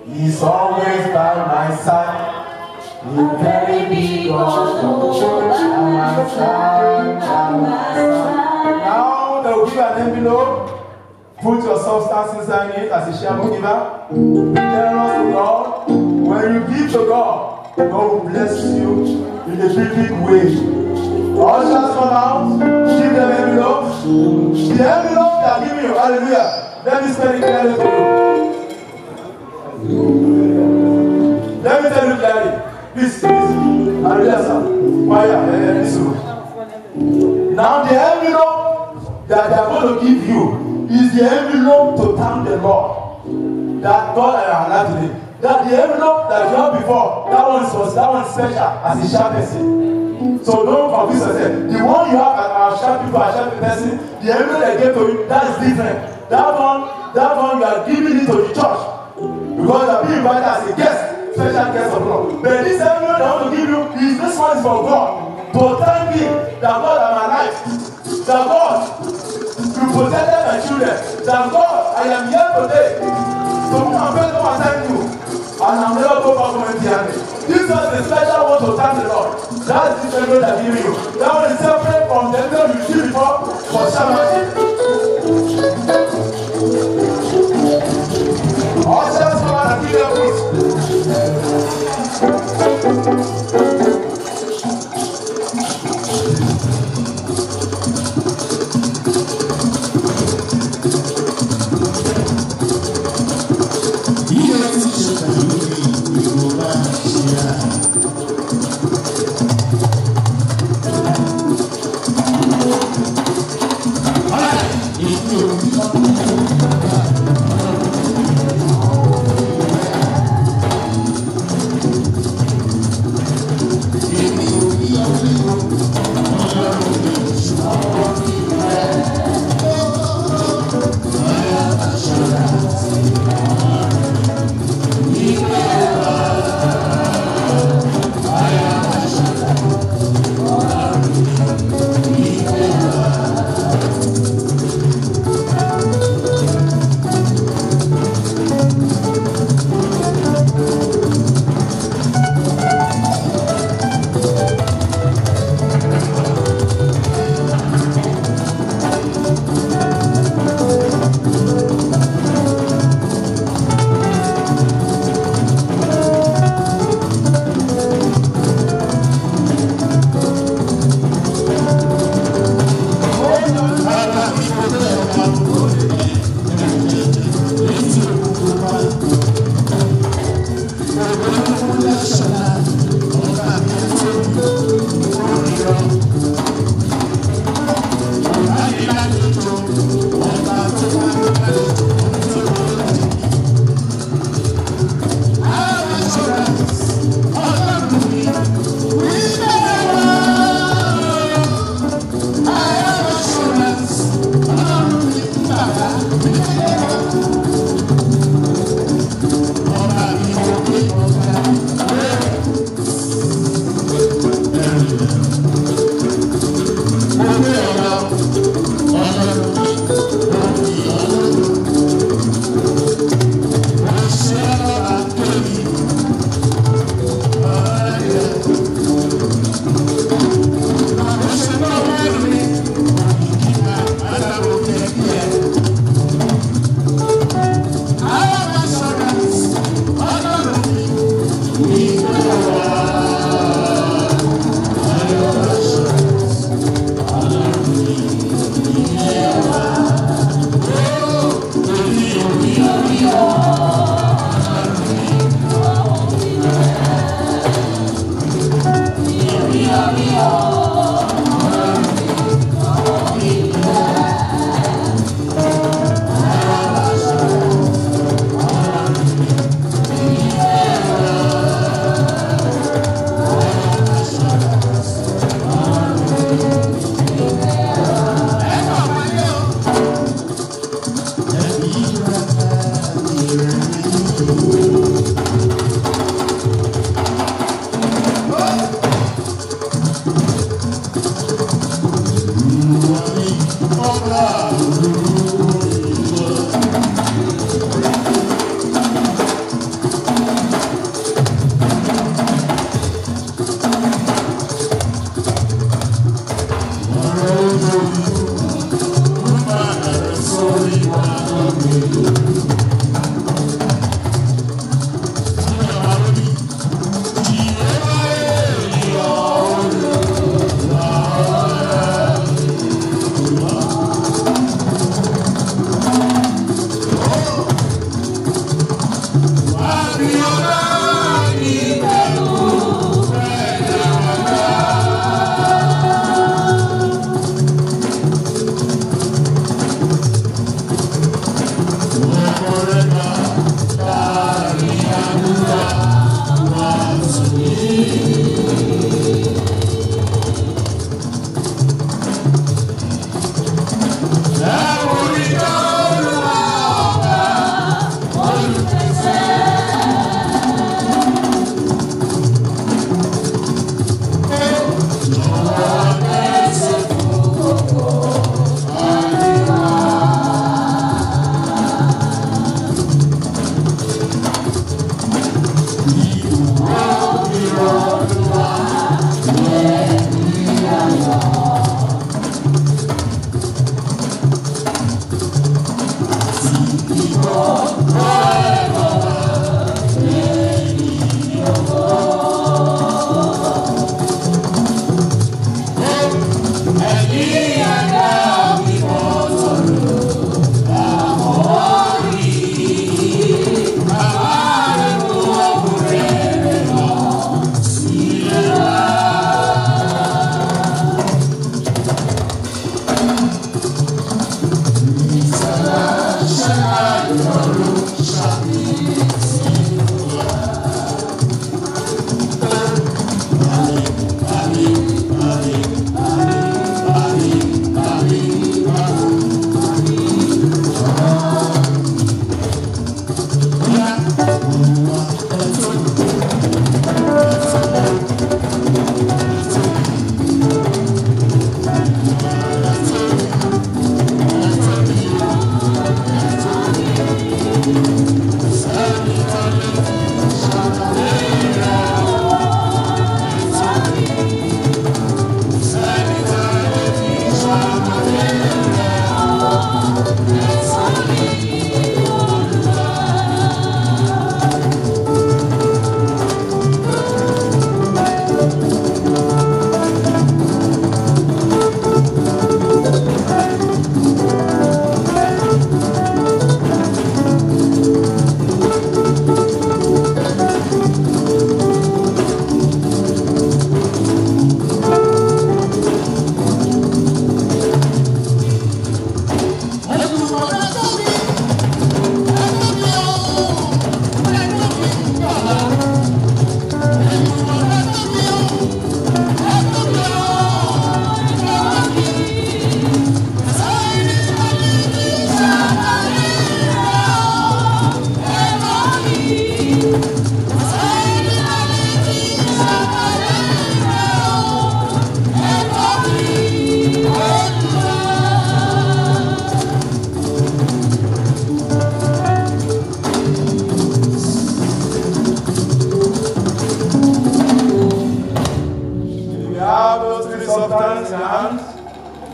He's always by my side. A very big God, Now they'll give you an envelope Put your substance inside it as a cheerful giver. Be generous to God. When you give to God, God will bless you in a big way. Ushers come out, give them envelopes. The envelope they are giving you, hallelujah. Let me spell it clearly for you. Let me tell you clearly. Please, hallelujah, sir. Listen. Now the envelope that they are going to give you is the envelope to thank the Lord that God has allowed today. That the envelope that you had before, that one is special as a sharp person. So don't confuse yourself. The one you have as a sharp people, a sharp person, the envelope they gave to you, that is different. That one you are giving it to the church because you are being invited as a guest, special guest of God. But this envelope they want to give you this one is for God. To thank Him that God has my life, that God you protected my children, that God I am here today. So come and thank you. And I'm never go back home empty-handed. This was the special one to thank the Lord. That's the envelope I'm giving you. That one is separate from the envelope you see before for chairmanship. Ushers come out and give them peace.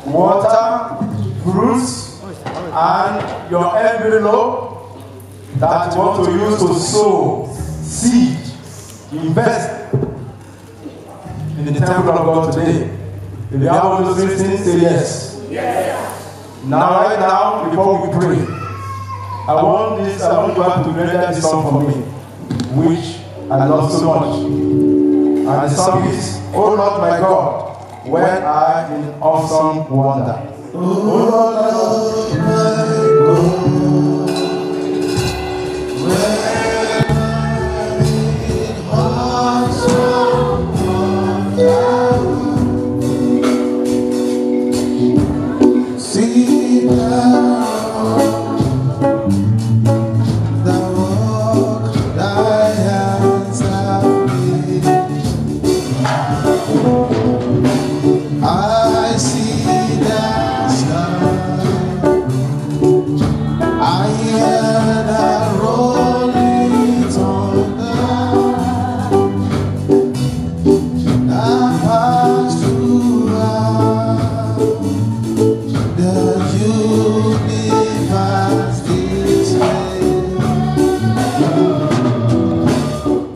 water, fruits, and your envelope that you want to use to sow seed, invest in the temple of God today. If you have all those three things, say yes. Now, right now, before we pray, I want you to render this song for me, which I love so much. And the song is, "Oh Lord my God, when I in awesome wonder." Oh Lord my God, when I in awesome wonder, see now the work thy hands have made. I see the sky, I hear the rolling thunder, I pass through the universe display.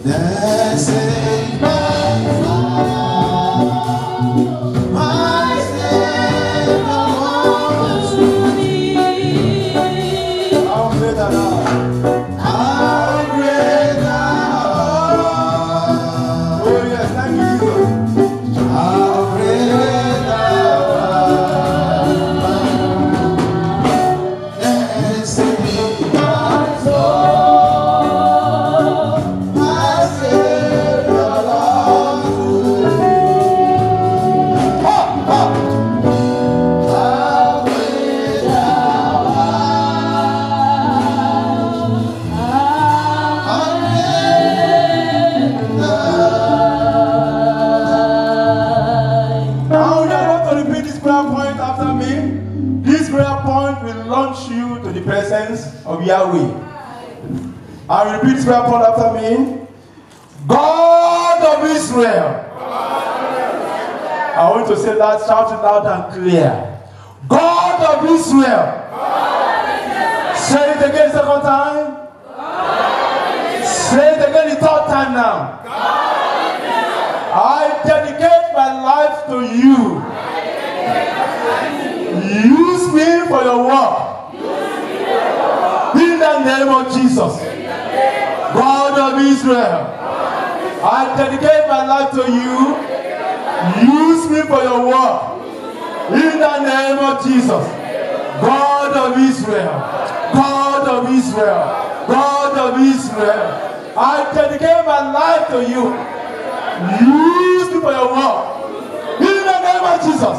There's a of Yahweh. I repeat this prayer point after me. God of Israel. I want to say that, shout it loud and clear. God of Israel. Say it again the second time. Say it again the third time now. I dedicate my life to you. Use me for your work. In the name of Jesus, God of Israel, I dedicate my life to you. Use me for your work. In the name of Jesus, God of Israel, God of Israel, God of Israel, I dedicate my life to you. Use me for your work. In the name of Jesus,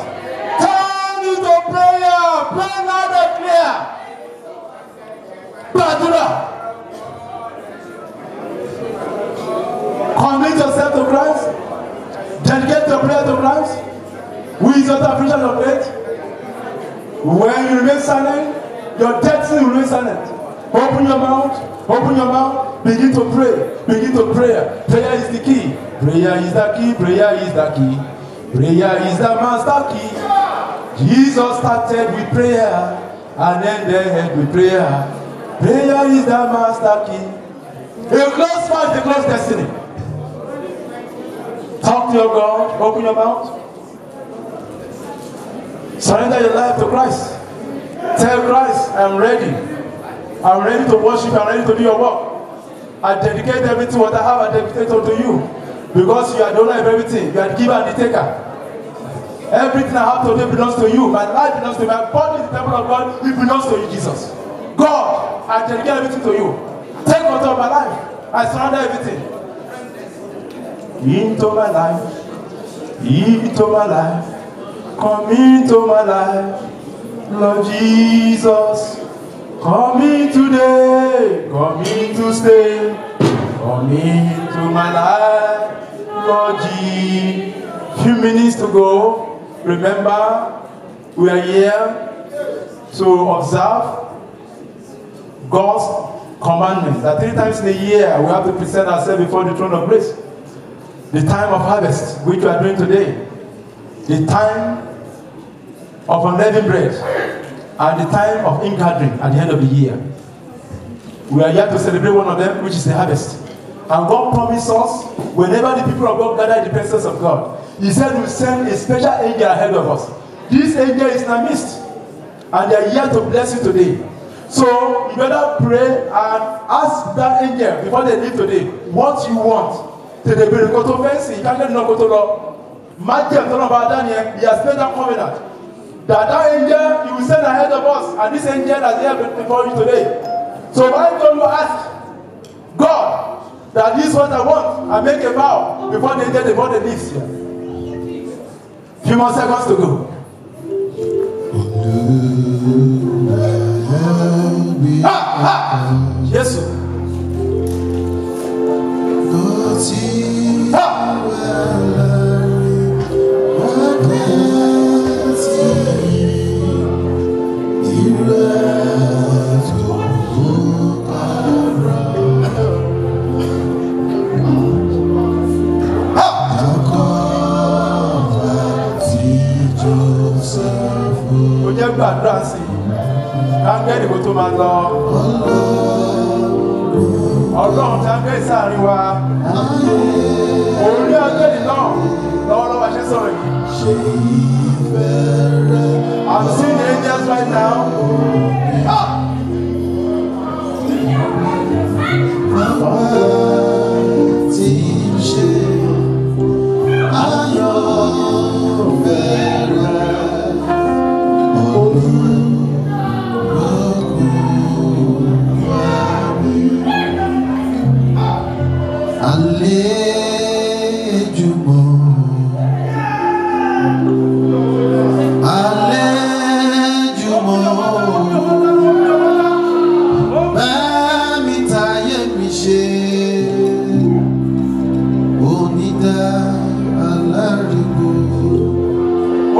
turn into prayer. Pray loud and clear. Commit yourself to Christ. Dedicate your prayer to Christ. Who is your affliction of faith? When you remain silent, your destiny will remain silent. Open your mouth. Open your mouth. Begin to pray. Begin to pray. Prayer is the key. Prayer is the key. Prayer is the key. Prayer is the master key. Jesus started with prayer and ended with prayer. Prayer is the master key. A closed mouth is a closed destiny. Talk to your God. Open your mouth. Surrender your life to Christ. Tell Christ, I'm ready. I'm ready to worship. I'm ready to do your work. I dedicate everything what I have. I dedicate unto you. Because you are the owner of everything. You are the giver and the taker. Everything I have today belongs to you. My life belongs to you. My body is the temple of God. It belongs to you, Jesus. God, I dedicate everything to you. Take control of my life. I surrender everything. into my life, into my life. Come into my life, Lord Jesus. Come in today, come in to stay. Come into my life, Lord Jesus. Few minutes to go. Remember, we are here to observe God's commandments. That 3 times in a year we have to present ourselves before the throne of grace. The time of harvest, which we are doing today. The time of unleavened bread. And the time of ingathering at the end of the year. We are here to celebrate one of them, which is the harvest. And God promised us, whenever the people of God gather in the presence of God, He said we send a special angel ahead of us. This angel is in our midst. And they are here to bless you today. So you better pray and ask that angel before they leave today what you want. He has made that covenant. That angel you will send ahead of us, and this angel is here before you today. So why don't you ask God that this is what I want and make a vow before they get the body leaves here? Few more seconds to go. Yes, sir. Gbàdúrà sí kángẹ́lì kó tó máa lọ ọlọ́run kángẹ́lì sáàrin wa orí kángẹ́lì náà lọ́wọ́lọ́wọ́ ṣe sọ̀rọ̀ yìí. I'm seeing the angels right now.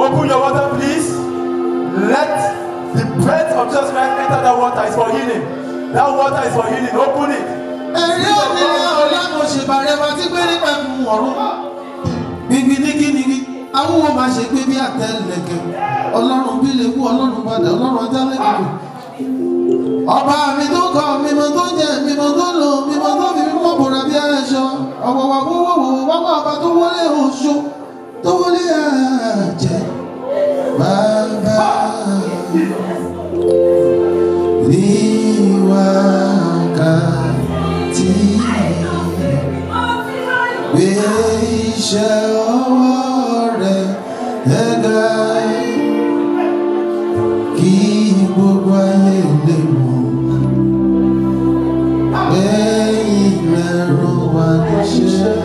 Open your water, please. Let the breath of Jesus Christ enter that water. It's for healing. That water is for healing. Open it. Àwọn máa ṣe pé bí àtẹlẹ̀kẹ̀ Ọlọ́run bí lè kú Ọlọ́run padà Ọlọ́run ajálẹ̀kẹ̀ ọba mi tó kọ mímọ́ tó jẹ mímọ́ tó lò mímọ́ tó fi mímọ́ bòrà bí aṣọ ọ̀wọ̀wọ̀ wọ́wọ́wọ́ wọ́wọ́ ọba tó wọlé oṣù tó wọlé àjẹ bàbá ní wákàtí gbé iṣẹ́ ọwọ́ ẹ̀gá kí gbogbo ayé lè mọ̀ ẹ̀yìn lẹ́rọ wà níṣẹ́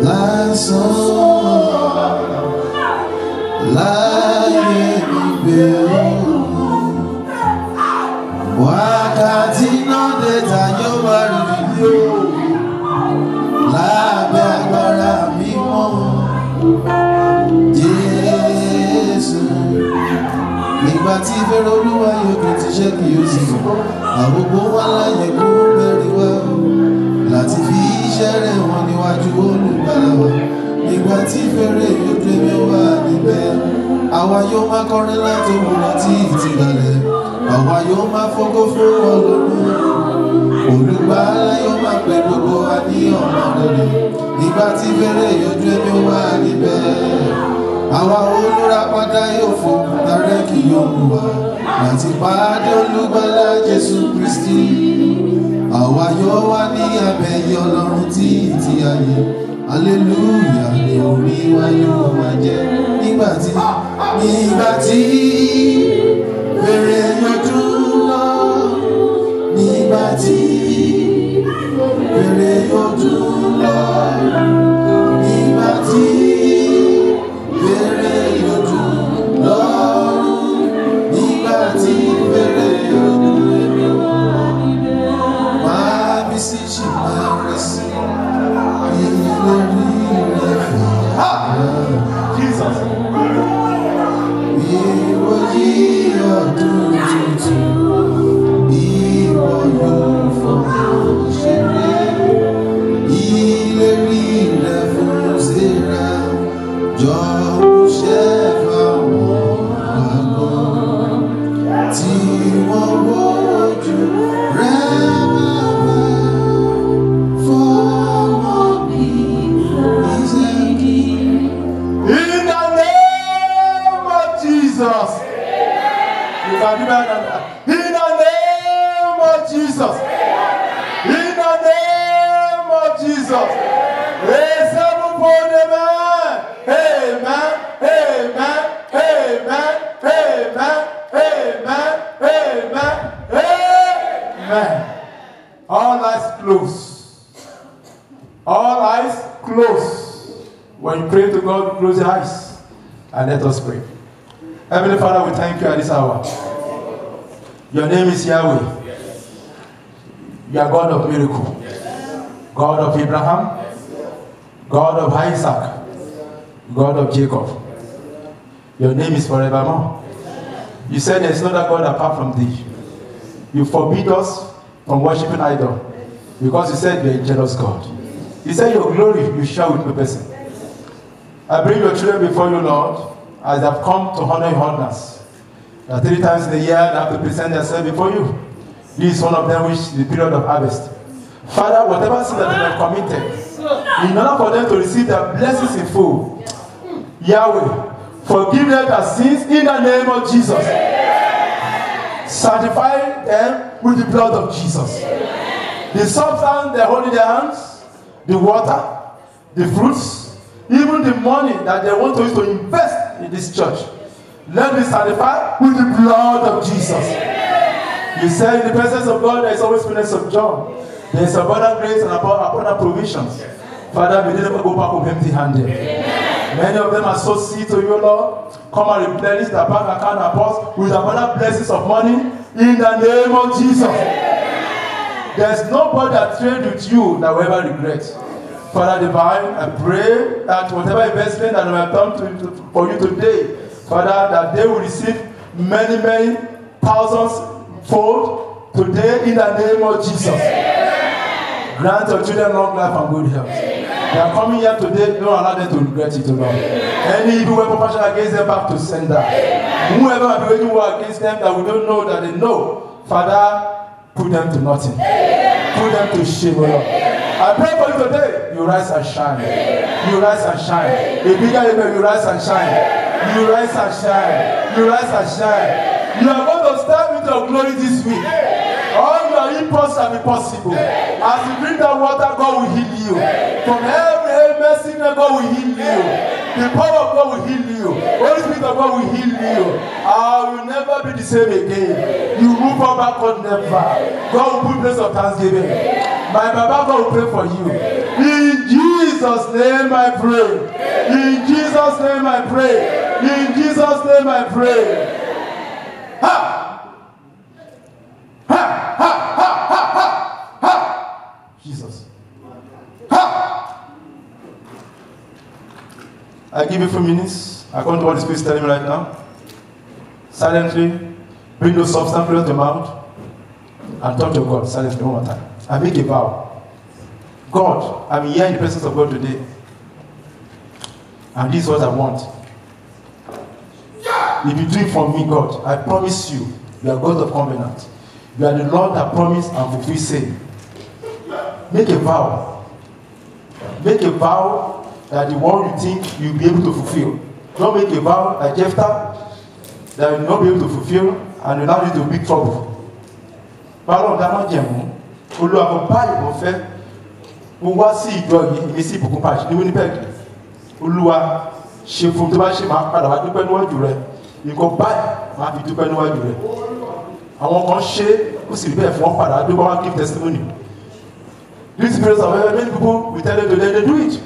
lásán láyé ìgbé wákàtí náà dẹ̀ta yóò wá rí yóò lábẹ́ agbára mímọ́. Jésù nígbà tí fẹ́rẹ̀ Olúwa yóò kì í ti ṣe kì yóò sì àgbogbo wa láyé kó bẹ̀rẹ̀ wá láti fi iṣẹ́ rẹ̀ wọ́n níwájú olùgbàlà wa nígbà tí fẹ́rẹ̀ yóò débí wá níbẹ̀ àwa yóò máa kọrin láti òwúrọ̀ tí ìtìlálẹ̀ àwa yóò máa fògo fún Ọlọ́run olùgbàlà yóò máa pè gbogbo wa ní ọ̀nà rere nígbà tí fẹ́rẹ̀ yóò débí wá níbẹ̀ àwa olùràpadà yóò fò tàrẹ́ kì yóò mú wa láti pàdé olùgbàlà Jésù Kristi àwa yóò wà ní abẹ́yẹ Ọlọ́run títí ayé hallelujah ni orí wa yóò máa jẹ́ nígbà tí fèrè yóò dún lọ nígbà tí fèrè ojú lọ nígbà tí fèrè ojú lọ́rùn nígbà tí fèrè ojú máa bí sí ṣì máa rẹ̀ sí ilé rí rẹ̀ fún Jesus. ìwọ yí ọdún tuntun ìwọ yóò fọwọ́ ṣeré ilé rí rẹ̀ fún Séra jọ ṣẹ́ fáwọn àgbọ̀ tí wọ́n wojú rẹ̀ bàbá fọmọ bí ìṣẹ́gi. In the name of Jesus. You can do better than that. In the name of Jesus. In the name of Jesus. Raise sevenfold, amen. Amen. Amen. Amen. Amen. Amen. Amen. Amen. All eyes closed. All eyes closed. When you pray to God, close your eyes and let us pray. Heavenly Father, we thank you at this hour. Your name is Yahweh. You are God of miracle, God of Abraham, God of Isaac, God of Jacob. Your name is forevermore. You said there is no other God apart from thee. You forbid us from worshiping idol because you said you are a jealous God. You said your glory you share with the person. I bring your children before you, Lord, as they have come to honor your ordinance. 3 times in the year they have to present themselves before you. This is one of them, which is the period of harvest. Father, whatever sin that they have committed, in order for them to receive their blessings in full, Yahweh, forgive them their sins in the name of Jesus. Sanctify them with the blood of Jesus. The substance they hold in their hands, the water, the fruits, even the money that they want to use to invest in this church, let me sanctify with the blood of Jesus. You said in the presence of God there is always fullness of joy. There is abundant grace and abundant provisions. Father, may they never go back home empty-handed. Many of them are so seed to you, Lord. Come and replenish their bank account and purse with abundant blessings of money in the name of Jesus. There is nobody that trade with you that will ever regret. Father divine, I pray that whatever investment that we have done for you today, Father, that they will receive many, many thousands fold today in the name of Jesus. Grant your children long life and good health. They are coming here today, don't allow them to regret it, Lord. Any evil weapon fashioned against them back to sender. Whoever are waging war against them that we don't know that they know, Father, put them to nothing. Put them to shame, Lord. I pray for you today. You rise and shine. You rise and shine. A bigger amen, you rise and shine. You rise and shine. You rise and shine. You are going to step into your glory this week. All your impulse shall be possible. As you drink that water, God will heal you. From every ailment, sickness, God will heal you. The power of God will heal you. Holy Spirit of God will heal you. I will never be the same again. You move on backward, never. God will put place of thanksgiving. My Baba God will pray for you. In Jesus' name I pray. In Jesus' name I pray. In Jesus' name I pray. Ha! Ha! Ha! Ha! Ha! Ha! Ha! Jesus. Ha! I give you a few minutes. According to what the Spirit is telling me right now. Silently, bring those substance close to your mouth and talk to God silently one more time. I make a vow. God, I'm here in the presence of God today. And this is what I want. If you do it for me, God, I promise you, you are God of covenant. You are the Lord that promised and fulfill saying. Make a vow. Make a vow that the one you think you'll be able to fulfill. Don't make a vow like Jephthah that you will not be able to fulfill and will now lead to big trouble. Báwo dáná jẹ̀mú? Olúwa mo báyìí mo fẹ́. Mo wá sí ìjọ yìí, èmi sí ìbùkún pàṣẹ ní Winnipeg. Olúwa ṣe fún tó bá ṣe máa padà wá dúpẹ́ níwájú rẹ̀. Nǹkan báyìí máa fi dúpẹ́ níwájú rẹ̀. Àwọn kan ṣe ó sì rí bẹ́ẹ̀ fún wọn padà dúpẹ́ wọn give testimony. These periods of many people we tell them today they do it.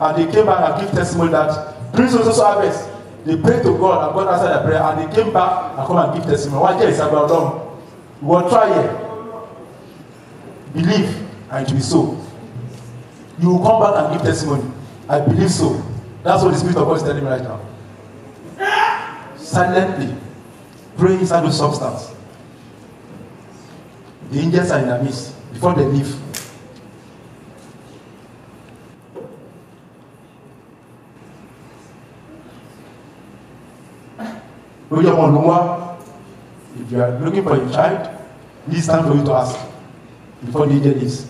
And they came back and give testimony that during social harvest, they prayed to God and God answered their prayer and they came back and come and give testimony. Why is about them? We will try it. Believe and it will be so. You will come back and give testimony. I believe so. That's what the Spirit of God is telling me right now. Silently pray inside those substance. The angels are in the midst before they leave. If you are looking for a child, it's time for you to ask before the angel leaves.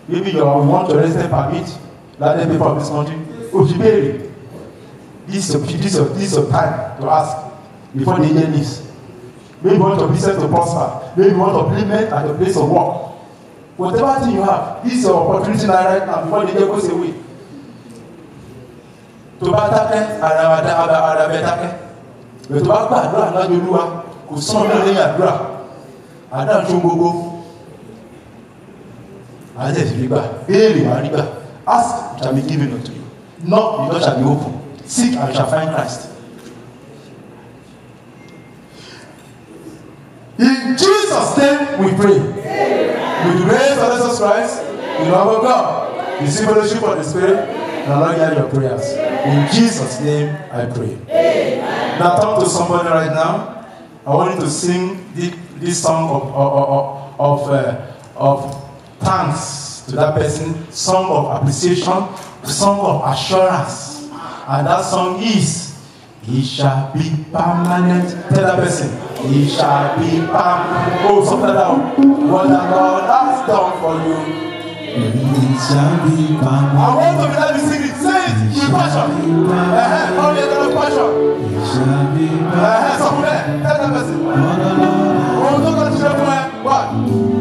Maybe you want your resident permit, let them pay for this country. This is your time to ask before the angel leaves. Maybe you want your business to prosper. Maybe you want to implement at your place of work. Whatever thing you have, this is your opportunity right now before the angel goes away. To tó bá gbàdúrà lájọ olúwa kò sán lórí àdúrà àdáhùn tó gbogbo àjẹsí rí gbà béèrè wà rí gbà ask shall be given unto you, knock the door shall be open, seek and shall find Christ. In Jesus' name we pray. With the grace of Jesus Christ, the love of God, the fellowship of the Spirit, and Lord hear your prayers. In Jesus' name I pray. Now talk to somebody right now. I want you to sing this song of thanks to that person, song of appreciation, song of assurance. And that song is, "He shall be permanent." Tell that person, "He shall be permanent." Oh, something like that. What the Lord has done for you. He shall be permanent. I want to let you sing it. Say it with passion. Only with passion. He shall be permanent. Somewhere. Tell that person. Oh, no, what?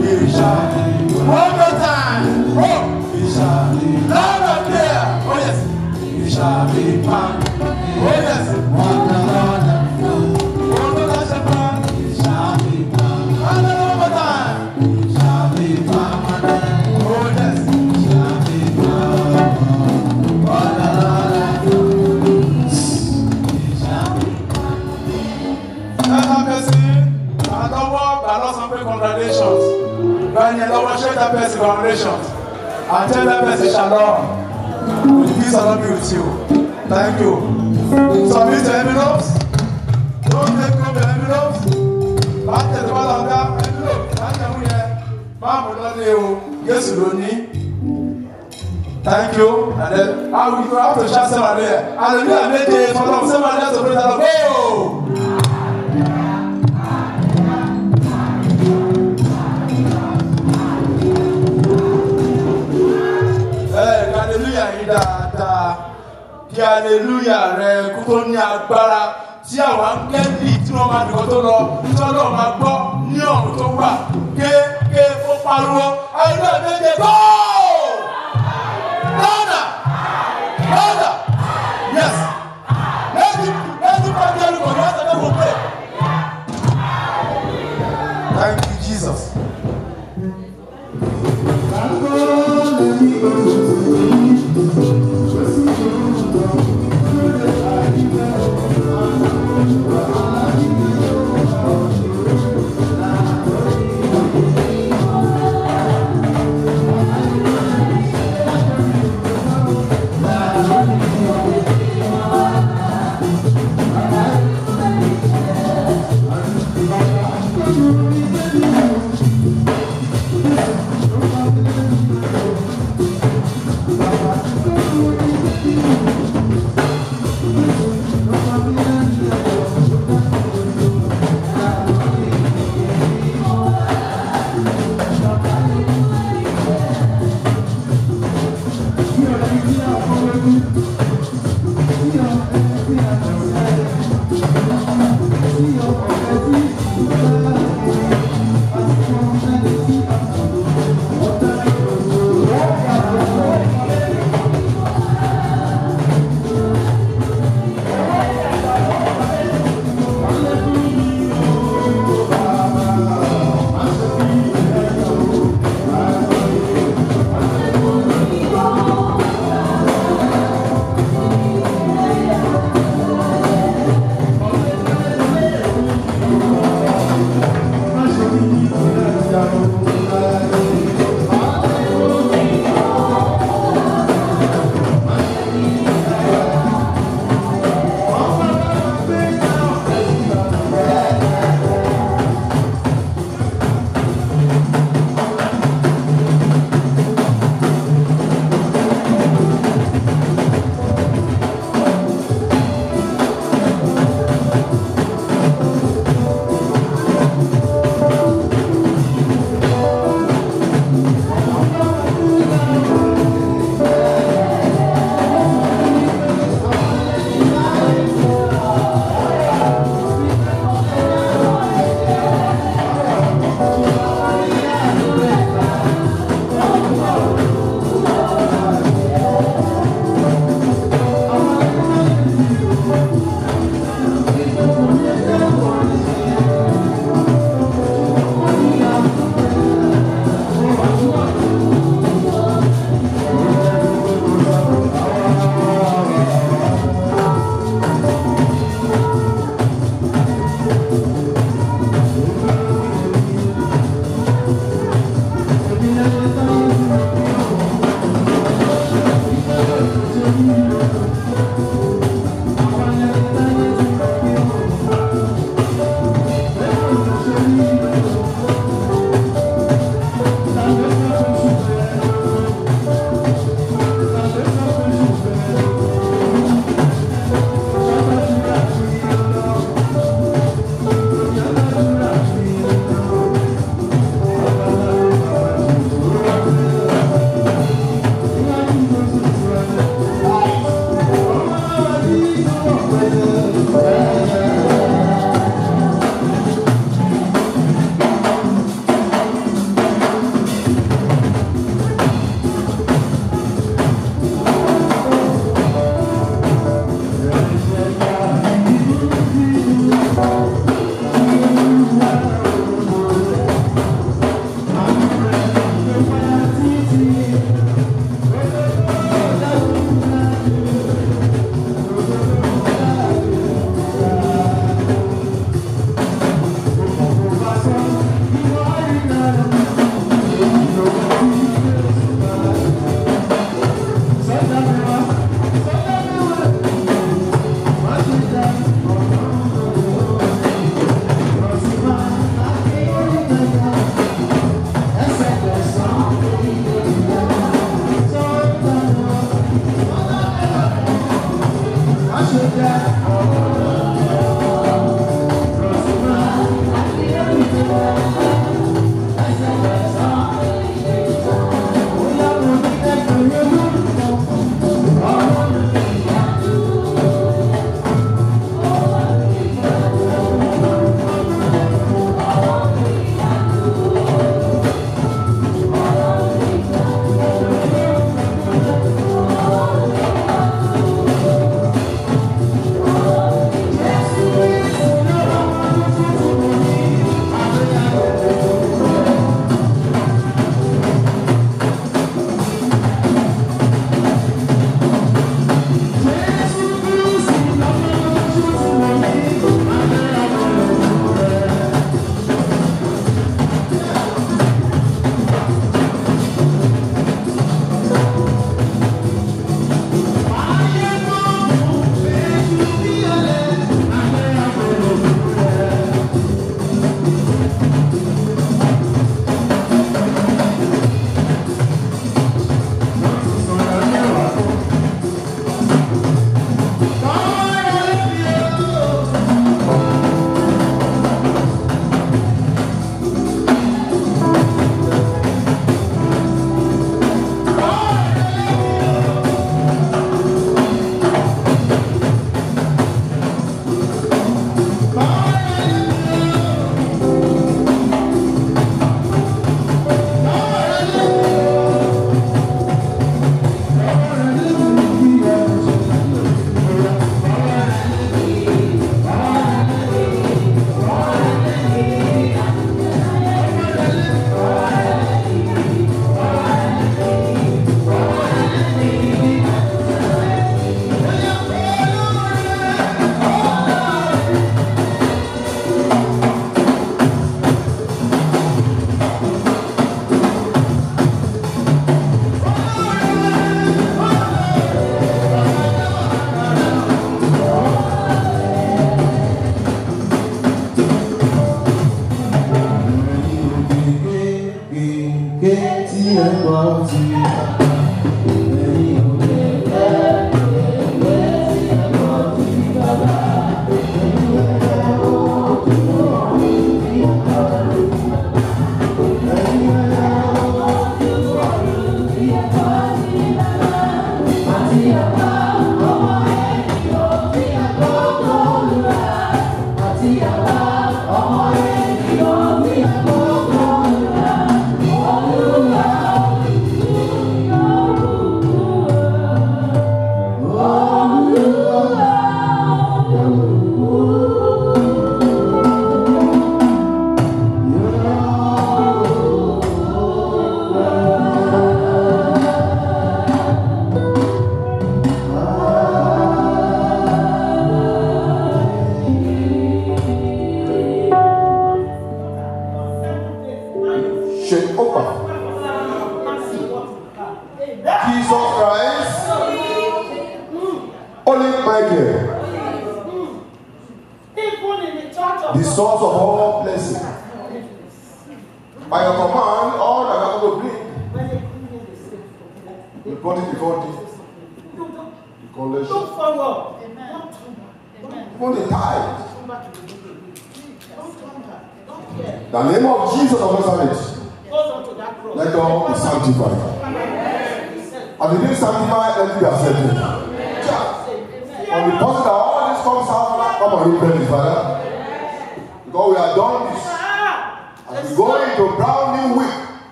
He shall be permanent. One more time. Oh, he shall be permanent. Loud and clear. Oh, yes. He shall be permanent. Oh, yes. One more time. He shall be permanent. Another more time. He shall be permanent. Congratulations. When you love, share that person, congratulations. And tell that person, shalom. With peace and love be with you. Thank you. Submit the envelopes. Don't take off the envelopes. Back to the bottom of that envelope. That's the way. Mama, don't you? Yes, you don't need. Thank you. And then I will go out to shout somebody there. Hallelujah. Make it for somebody else to pray that. Go! Kí hallelujah rẹ kó tó ní agbára tí àwọn áńgẹ́lì tí wọ́n máa dùn tó lọ tí wọ́n náà máa gbọ́ ní ọ̀run tó wà kéèké ó pariwo hallelujah méje go! Louder! Louder! Yes! Let him find the other one. That's the way we pray. Thank you, Jesus.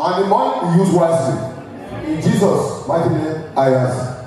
And the money we use wisely. In Jesus' mighty name, I ask.